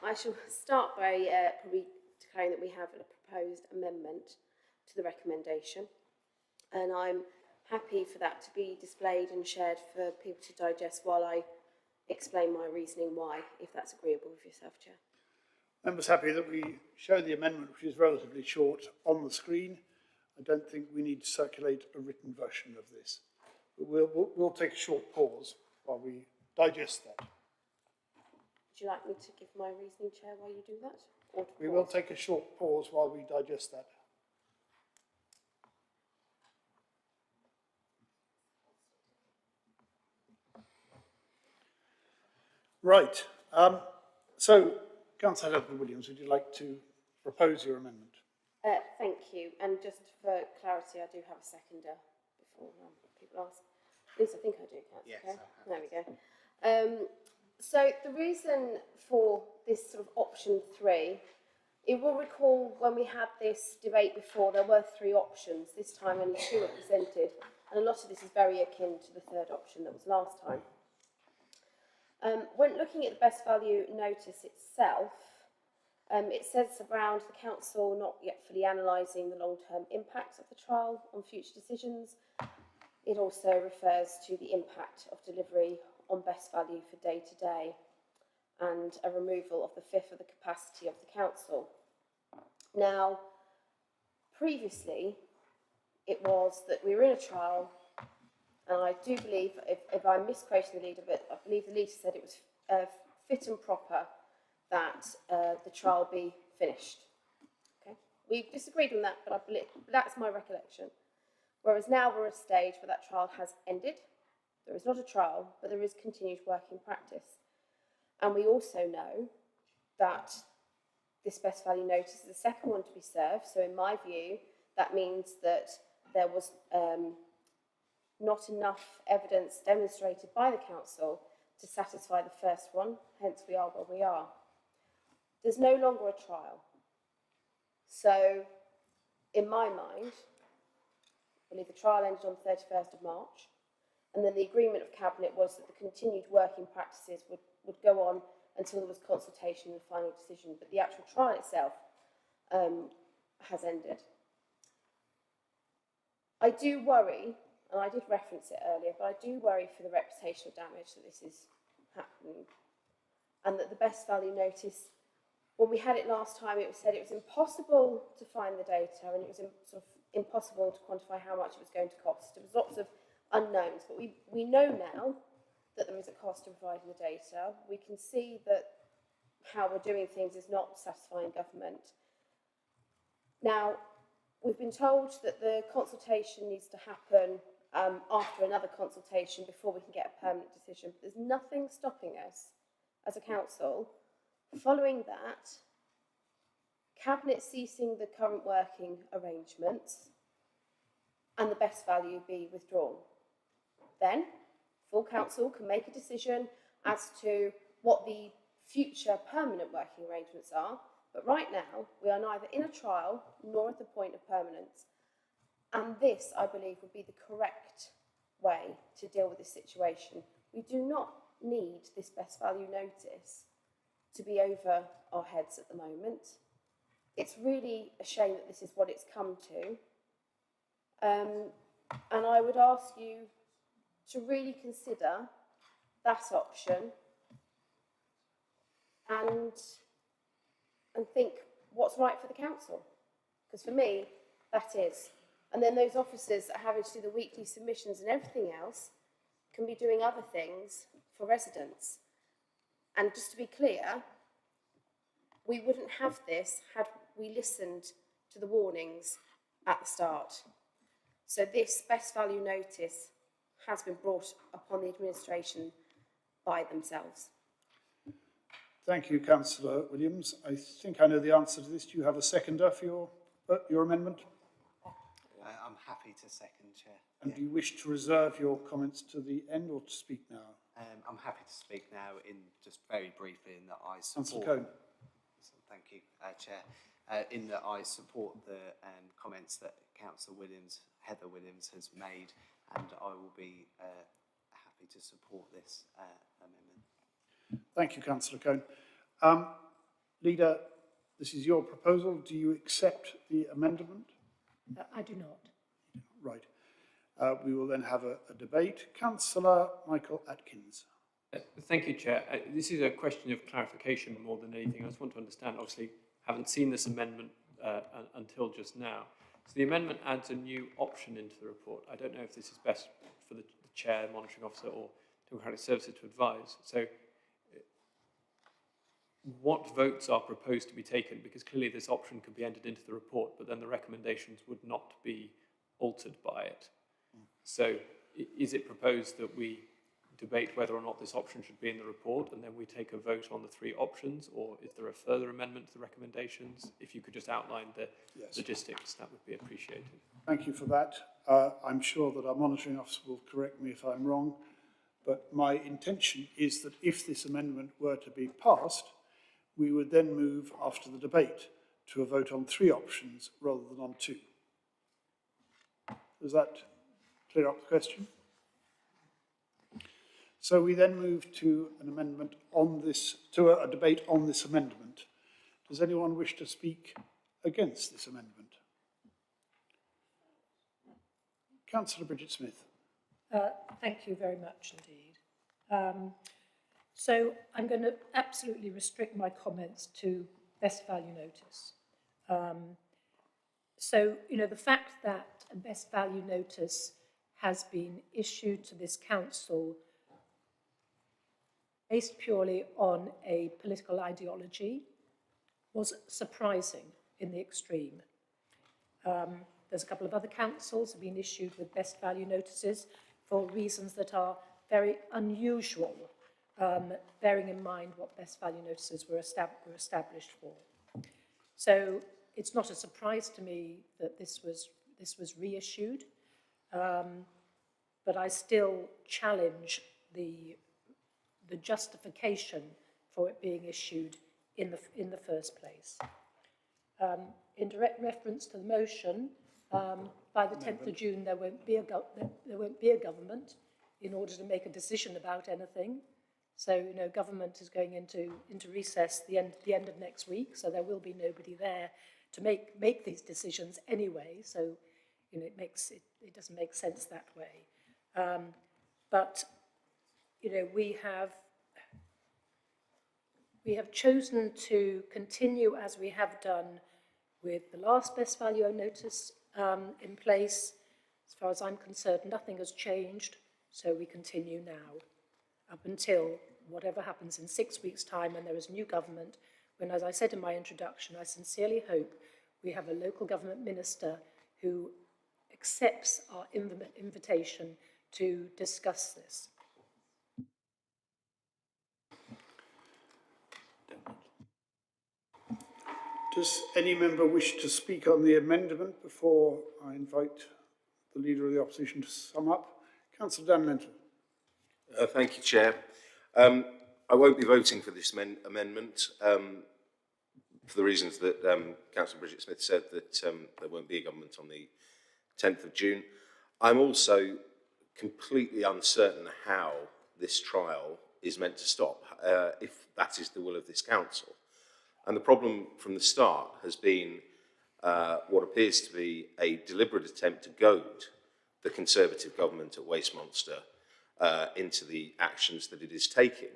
[SPEAKER 5] I shall start by probably declaring that we have a proposed amendment to the recommendation, and I'm happy for that to be displayed and shared for people to digest while I explain my reasoning why, if that's agreeable with yourself, Chair.
[SPEAKER 1] Members happy that we show the amendment, which is relatively short, on the screen. I don't think we need to circulate a written version of this. But we'll take a short pause while we digest that.
[SPEAKER 5] Would you like me to give my reasoning, Chair, while you do that? Or
[SPEAKER 1] We will take a short pause while we digest that. Right. So, Councillor Heather Williams, would you like to propose your amendment?
[SPEAKER 5] Thank you. And just for clarity, I do have a seconder before people ask. At least I think I do, Councillor.
[SPEAKER 13] Yes,
[SPEAKER 5] There we go. So the reason for this sort of option 3, you will recall when we had this debate before, there were 3 options. This time only 2 are presented, and a lot of this is very akin to the 3rd option that was last time. When looking at the best value notice itself, it says around the council not yet fully analysing the long-term impacts of the trial on future decisions. It also refers to the impact of delivery on best value for day-to-day and a removal of the 5th of the capacity of the council. Now, previously, it was that we were in a trial, and I do believe, if I'm misquoting the leader, but I believe the leader said it was fit and proper that the trial be finished. Okay, we disagreed on that, but I believe that's my recollection. Whereas now we're at a stage where that trial has ended. There is not a trial, but there is continued work in practice. And we also know that this best value notice is the second one to be served. So in my view, that means that there was not enough evidence demonstrated by the council to satisfy the first one, hence we are where we are. There's no longer a trial. So, in my mind, I believe the trial ended on the 31st of March. And then the agreement of Cabinet was that the continued working practices would go on until there was consultation and final decision, but the actual trial itself has ended. I do worry, and I did reference it earlier, but I do worry for the reputational damage that this is happening, and that the best value notice, when we had it last time, it was said it was impossible to find the data, and it was sort of impossible to quantify how much it was going to cost. There was lots of unknowns, but we know now that there is a cost to providing the data. We can see that how we're doing things is not satisfying government. Now, we've been told that the consultation needs to happen after another consultation before we can get a permanent decision. But there's nothing stopping us as a council following that, Cabinet ceasing the current working arrangements and the best value be withdrawn. Then, full council can make a decision as to what the future permanent working arrangements are, but right now we are neither in a trial nor at the point of permanence, and this, I believe, would be the correct way to deal with this situation. We do not need this best value notice to be over our heads at the moment. It's really a shame that this is what it's come to, and I would ask you to really consider that option and think what's right for the council. Because for me, that is. And then those officers that are having to do the weekly submissions and everything else can be doing other things for residents. And just to be clear, we wouldn't have this had we listened to the warnings at the start. So this best value notice has been brought upon the administration by themselves.
[SPEAKER 1] Thank you, Councillor Williams. I think I know the answer to this. Do you have a seconder for your amendment?
[SPEAKER 13] I'm happy to second, Chair.
[SPEAKER 1] And do you wish to reserve your comments to the end or to speak now?
[SPEAKER 13] I'm happy to speak now, just very briefly, in that I support...
[SPEAKER 1] Councillor Cohn.
[SPEAKER 13] Thank you, Chair. In that I support the comments that Councillor Williams, Heather Williams, has made, and I will be happy to support this amendment.
[SPEAKER 1] Thank you, Councillor Cohn. Leader, this is your proposal. Do you accept the amendment?
[SPEAKER 9] I do not.
[SPEAKER 1] Right. We will then have a debate. Councillor Michael Atkins.
[SPEAKER 14] Thank you, Chair. This is a question of clarification more than anything. I just want to understand, obviously, haven't seen this amendment until just now. So the amendment adds a new option into the report. I don't know if this is best for the Chair, Monitoring Officer, or Democratic Services to advise. So what votes are proposed to be taken? Because clearly this option could be entered into the report, but then the recommendations would not be altered by it. So is it proposed that we debate whether or not this option should be in the report, and then we take a vote on the three options, or is there a further amendment to the recommendations? If you could just outline the logistics, that would be appreciated.
[SPEAKER 1] Thank you for that. I'm sure that our monitoring officer will correct me if I'm wrong, but my intention is that if this amendment were to be passed, we would then move after the debate to a vote on three options rather than on two. Does that clear up the question? So we then move to an amendment on this, to a debate on this amendment. Does anyone wish to speak against this amendment? Councillor Bridget Smith.
[SPEAKER 9] Thank you very much indeed. So I'm going to absolutely restrict my comments to best value notice. So, you know, the fact that a best value notice has been issued to this council based purely on a political ideology was surprising in the extreme. There's a couple of other councils have been issued with best value notices for reasons that are very unusual, bearing in mind what best value notices were established for. So it's not a surprise to me that this was reissued, but I still challenge the justification for it being issued in the first place. In direct reference to the motion, by the 10th of June there won't be a government. in order to make a decision about anything. So, you know, government is going into recess the end of next week, so there will be nobody there to make these decisions anyway. So, you know, it doesn't make sense that way. But, you know, we have chosen to continue as we have done with the last best value notice in place. As far as I'm concerned, nothing has changed, so we continue now up until whatever happens in 6 weeks' time when there is new government, when, as I said in my introduction, I sincerely hope we have a local government minister who accepts our invitation to discuss this.
[SPEAKER 1] Does any member wish to speak on the amendment before I invite the Leader of the Opposition to sum up? Councillor Dan Lenton.
[SPEAKER 15] Thank you, Chair. I won't be voting for this amendment for the reasons that Councillor Bridget Smith said, that there won't be a government on the 10th of June. I'm also completely uncertain how this trial is meant to stop, if that is the will of this council. And the problem from the start has been what appears to be a deliberate attempt to goad the Conservative government at Wastminster into the actions that it is taking,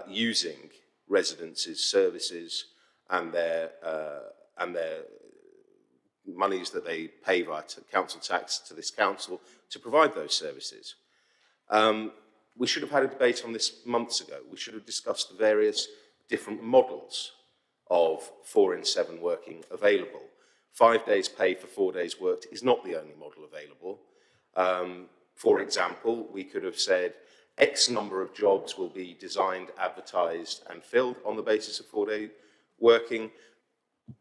[SPEAKER 15] using residents' services and their monies that they pay via council tax to this council to provide those services. We should have had a debate on this months ago. We should have discussed the various different models of 4 in 7 working available. 5 days pay for 4 days worked is not the only model available. For example, we could have said X number of jobs will be designed, advertised and filled on the basis of 4-day working.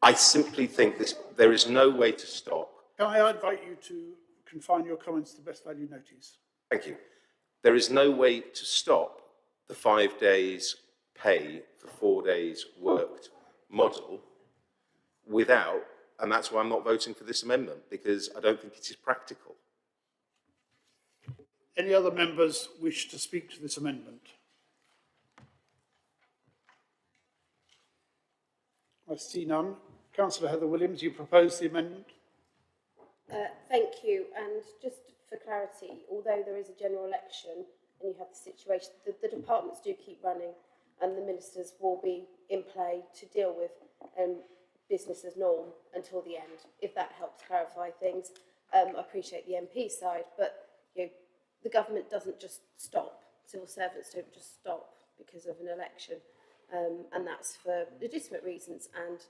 [SPEAKER 15] I simply think there is no way to stop.
[SPEAKER 1] Can I invite you to confine your comments to best value notice?
[SPEAKER 15] Thank you. There is no way to stop the 5 days pay for 4 days worked model without, and that's why I'm not voting for this amendment, because I don't think it is practical.
[SPEAKER 1] Any other members wish to speak to this amendment? I see none. Councillor Heather Williams, you propose the amendment?
[SPEAKER 5] Thank you. And just for clarity, although there is a general election and you have the situation, the departments do keep running and the ministers will be in play to deal with business as norm until the end, if that helps clarify things. I appreciate the MP side, but you know, the government doesn't just stop. Civil servants don't just stop because of an election, and that's for legitimate reasons, and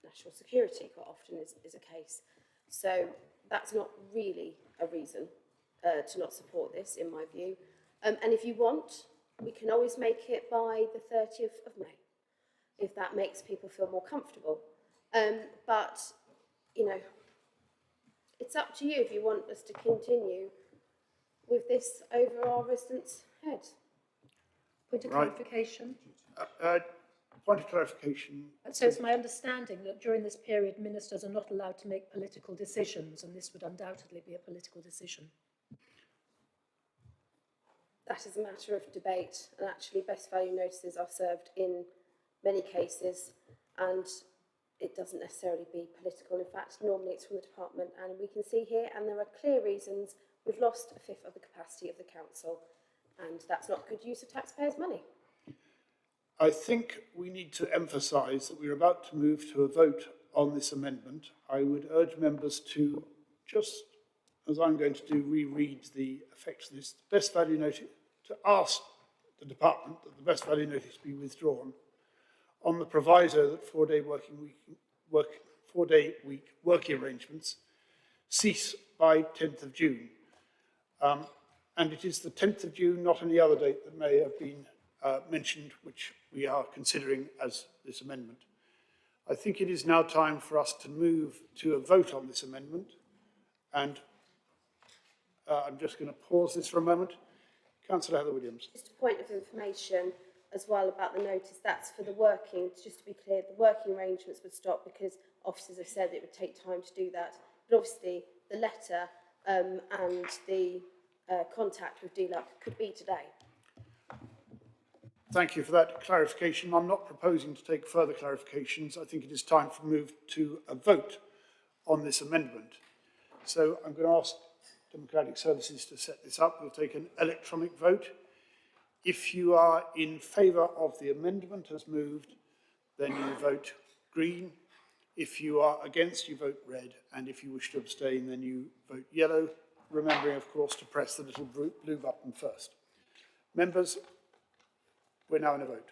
[SPEAKER 5] national security quite often is a case. So that's not really a reason to not support this, in my view. And if you want, we can always make it by the 30th of May, if that makes people feel more comfortable. But, you know, it's up to you if you want us to continue with this over our residents' heads.
[SPEAKER 9] Point of clarification.
[SPEAKER 1] Point of clarification.
[SPEAKER 9] So it's my understanding that during this period, ministers are not allowed to make political decisions, and this would undoubtedly be a political decision.
[SPEAKER 5] That is a matter of debate, and actually best value notices are served in many cases, and it doesn't necessarily be political. In fact, normally it's from the department, and we can see here, and there are clear reasons, we've lost a fifth of the capacity of the council, and that's not good use of taxpayers' money.
[SPEAKER 1] I think we need to emphasise that we're about to move to a vote on this amendment. I would urge members to, just as I'm going to do, reread the effects of this best value notice, to ask the department that the best value notice be withdrawn on the proviso that 4-day week working arrangements cease by 10th of June. And it is the 10th of June, not any other date that may have been mentioned, which we are considering as this amendment. I think it is now time for us to move to a vote on this amendment. And I'm just going to pause this for a moment. Councillor Heather Williams.
[SPEAKER 5] Just a point of information as well about the notice, that's for the working, just to be clear, the working arrangements would stop because officers have said it would take time to do that. But obviously the letter and the contact with DLUC could be today.
[SPEAKER 1] Thank you for that clarification. I'm not proposing to take further clarifications. I think it is time to move to a vote on this amendment. So I'm going to ask Democratic Services to set this up. We'll take an electronic vote. If you are in favour of the amendment as moved, then you vote green. If you are against, you vote red. And if you wish to abstain, then you vote yellow, remembering, of course, to press the little blue button first. Members, we're now in a vote.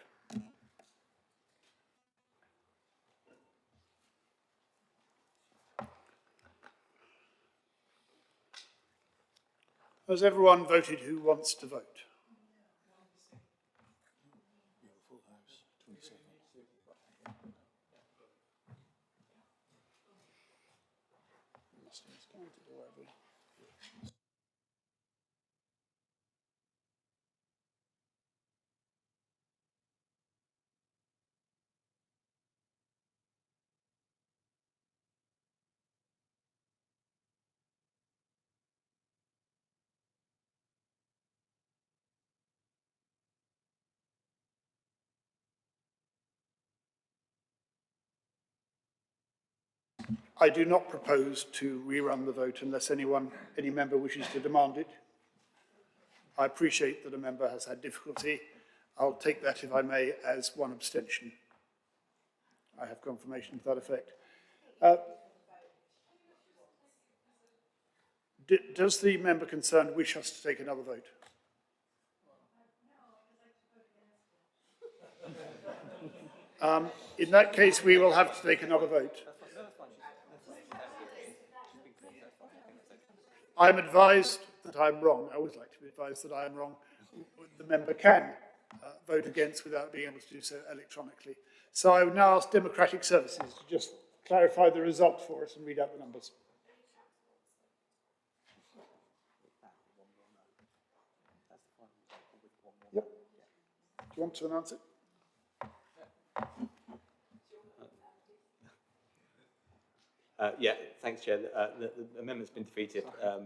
[SPEAKER 1] Has everyone voted who wants to vote? I do not propose to rerun the vote unless any member wishes to demand it. I appreciate that a member has had difficulty. I'll take that, if I may, as one abstention. I have confirmation to that effect. Does the member concerned wish us to take another vote? In that case, we will have to take another vote. I'm advised that I'm wrong. I always like to be advised that I am wrong. The member can vote against without being able to do so electronically. So I would now ask Democratic Services to just clarify the result for us and read out the numbers. Yep. Do you want to announce it?
[SPEAKER 4] Yeah, thanks, Chair. The amendment's been defeated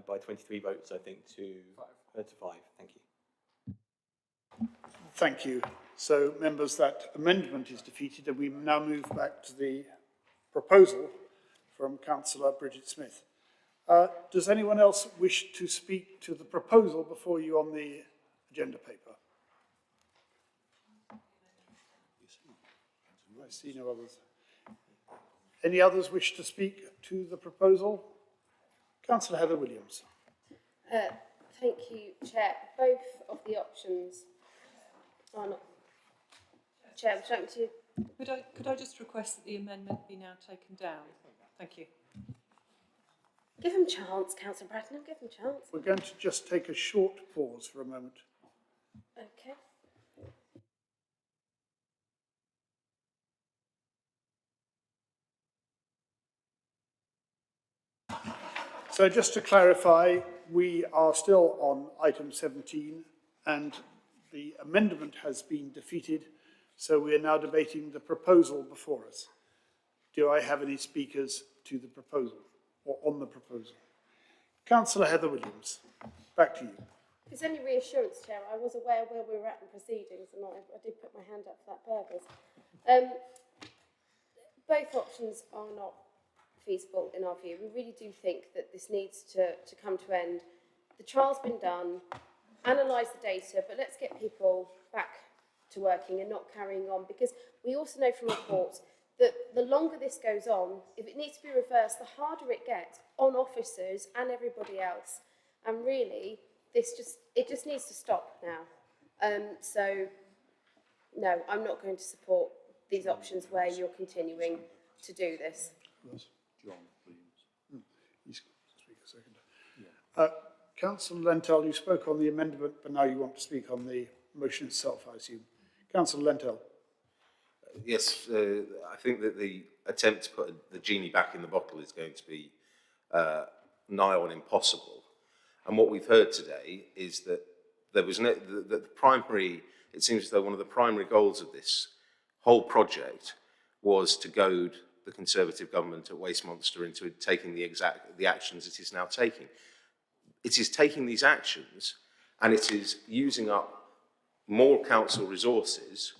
[SPEAKER 4] by 23 votes, I think, to 5. Thank you.
[SPEAKER 1] Thank you. So, members, that amendment is defeated, and we now move back to the proposal from Councillor Bridget Smith. Does anyone else wish to speak to the proposal before you on the agenda paper? I see no others. Any others wish to speak to the proposal? Councillor Heather Williams.
[SPEAKER 5] Thank you, Chair. Both of the options are not... Chair, would you like me to...
[SPEAKER 2] Could I just request that the amendment be now taken down? Thank you.
[SPEAKER 5] Give him a chance, Councillor Bratton, give him a chance.
[SPEAKER 1] We're going to just take a short pause for a moment.
[SPEAKER 5] Okay.
[SPEAKER 1] So just to clarify, we are still on item 17 and the amendment has been defeated, so we are now debating the proposal before us. Do I have any speakers to the proposal or on the proposal? Councillor Heather Williams, back to you.
[SPEAKER 5] If there's any reassurance, Chair, I was aware where we were at in proceedings and I did put my hand up for that purpose. Both options are not feasible in our view. We really do think that this needs to come to end. The trial's been done, analyse the data, but let's get people back to working and not carrying on, because we also know from reports that the longer this goes on, if it needs to be reversed, the harder it gets on officers and everybody else. And really, it just needs to stop now. So, no, I'm not going to support these options where you're continuing to do this.
[SPEAKER 1] John Williams. Speak a second. Yeah. Councillor Lentel, you spoke on the amendment, but now you want to speak on the motion itself, I assume. Councillor Lentel.
[SPEAKER 15] Yes, I think that the attempt to put the genie back in the bottle is going to be nigh on impossible. And what we've heard today is that there was the primary, it seems as though one of the primary goals of this whole project was to goad the Conservative government at Wastminster into taking the actions it is now taking. it is taking these actions and it is using up more council resources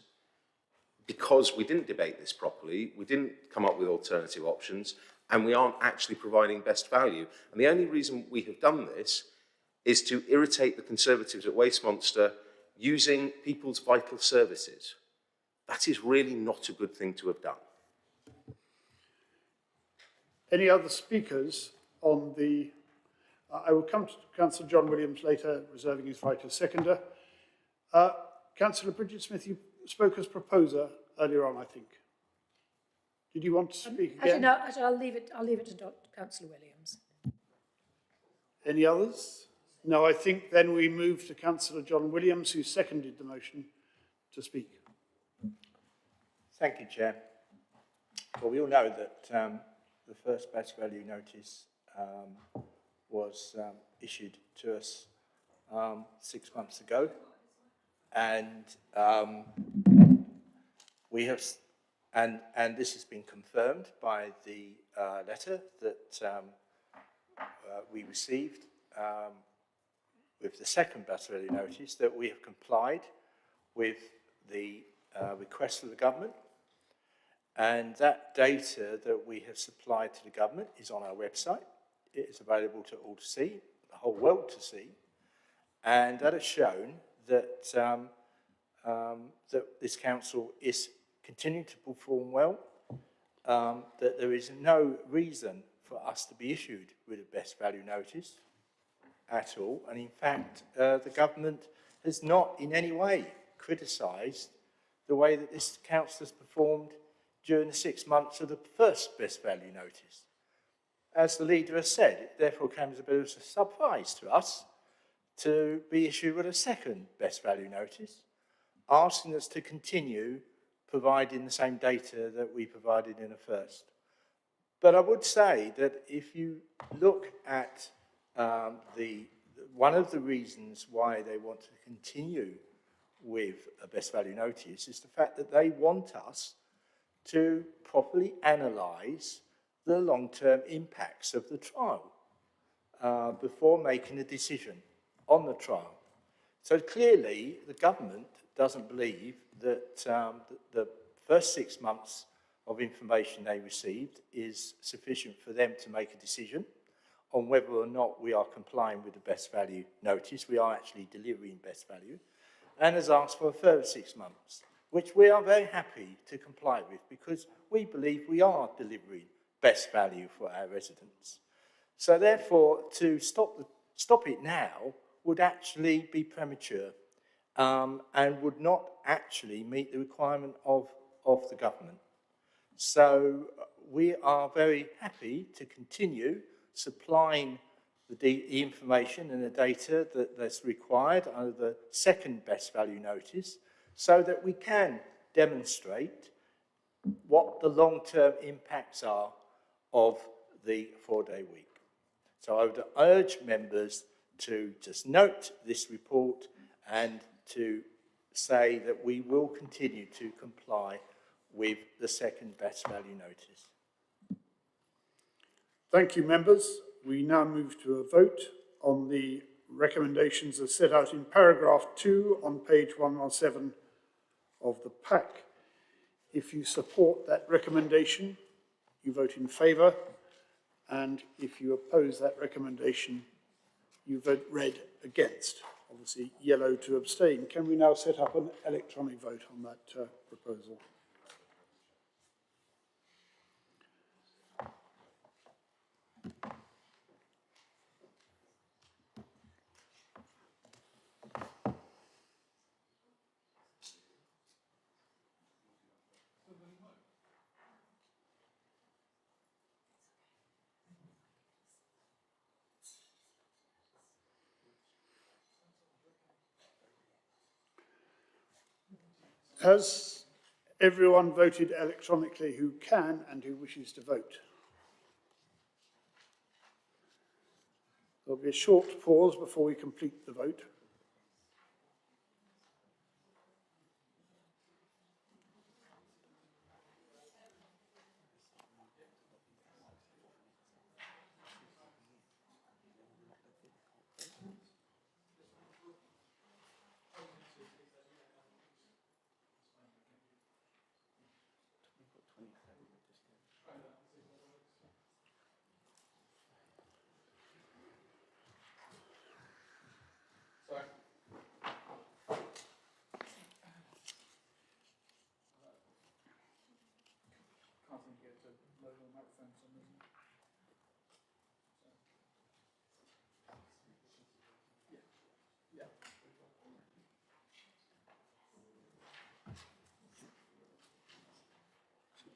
[SPEAKER 15] because we didn't debate this properly, we didn't come up with alternative options, and we aren't actually providing best value. And the only reason we have done this is to irritate the Conservatives at Wastemonster using people's vital services. That is really not a good thing to have done.
[SPEAKER 1] Any other speakers on the... I will come to Councillor John Williams later, reserving his right as seconder. Councillor Bridget Smith, you spoke as proposer earlier on, I think. Did you want to speak again?
[SPEAKER 9] Actually, I'll leave it to Dr. Councillor Williams.
[SPEAKER 1] Any others? No, I think then we move to Councillor John Williams, who seconded the motion, to speak.
[SPEAKER 10] Thank you, Chair. Well, we all know that the first best value notice was issued to us 6 months ago, and we have, and this has been confirmed by the letter that we received with the second best value notice, that we have complied with the request of the government. And that data that we have supplied to the government is on our website. It is available to all to see, the whole world to see. And that has shown that, that this council is continuing to perform well, that there is no reason for us to be issued with a best value notice at all. And in fact, the government has not in any way criticised the way that this council has performed during the 6 months of the first best value notice. As the leader has said, it therefore came as a bit of a surprise to us to be issued with a second best value notice, asking us to continue providing the same data that we provided in the first. But I would say that if you look at one of the reasons why they want to continue with a best value notice is the fact that they want us to properly analyse the long-term impacts of the trial before making a decision on the trial. So clearly, the government doesn't believe that the first 6 months of information they received is sufficient for them to make a decision on whether or not we are complying with the best value notice, we are actually delivering best value, and has asked for a further 6 months, which we are very happy to comply with because we believe we are delivering best value for our residents. So therefore, to stop it now would actually be premature and would not actually meet the requirement of the government. So we are very happy to continue supplying the information and the data that's required under the second best value notice so that we can demonstrate what the long-term impacts are of the 4-day week. So I would urge members to just note this report and to say that we will continue to comply with the second best value notice.
[SPEAKER 1] Thank you, members. We now move to a vote on the recommendations as set out in paragraph 2 on page 117 of the pack. If you support that recommendation, you vote in favour, and if you oppose that recommendation, you vote red against. Obviously, yellow to abstain. Can we now set up an electronic vote on that proposal? Has everyone voted electronically who can and who wishes to vote? There'll be a short pause before we complete the vote.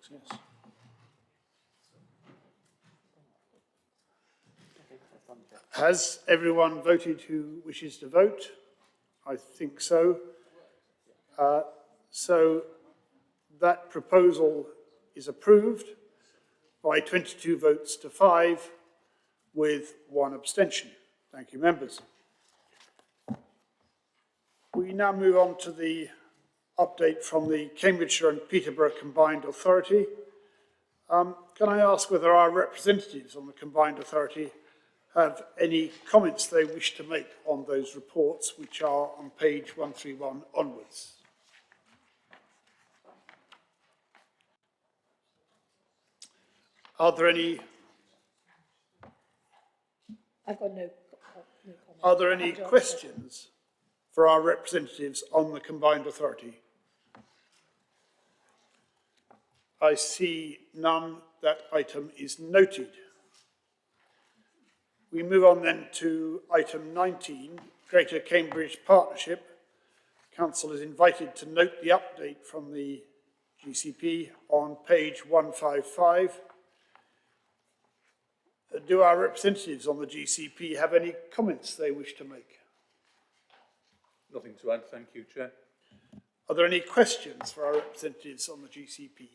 [SPEAKER 1] Success. Has everyone voted who wishes to vote? I think so. So that proposal is approved by 22 votes to 5 with 1 abstention. Thank you, members. We now move on to the update from the Cambridgeshire and Peterborough Combined Authority. Can I ask whether our representatives on the Combined Authority have any comments they wish to make on those reports, which are on page 131 onwards? Are there any?
[SPEAKER 9] I've got no comment.
[SPEAKER 1] Are there any questions for our representatives on the Combined Authority? I see none. That item is noted. We move on then to item 19, Greater Cambridge Partnership. Council is invited to note the update from the GCP on page 155. Do our representatives on the GCP have any comments they wish to make?
[SPEAKER 16] Nothing to add, thank you, Chair.
[SPEAKER 1] Are there any questions for our representatives on the GCP?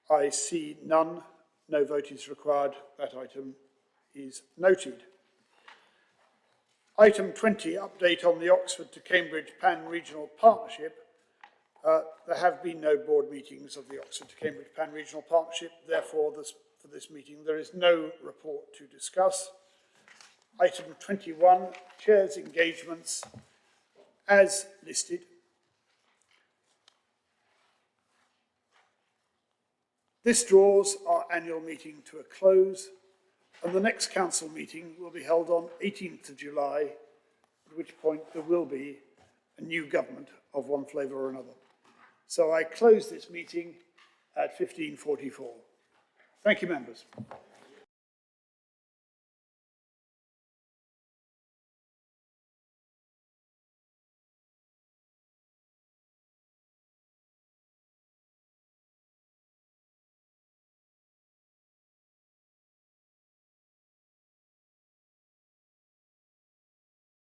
[SPEAKER 1] I see none. No vote is required. That item is noted. Item 20, update on the Oxford to Cambridge Pan-Regional Partnership. There have been no board meetings of the Oxford to Cambridge Pan-Regional Partnership. Therefore, for this meeting, there is no report to discuss. Item 21, Chair's engagements as listed. This draws our annual meeting to a close, and the next council meeting will be held on 18th of July, at which point there will be a new government of one flavour or another. So I close this meeting at 15:44. Thank you, members.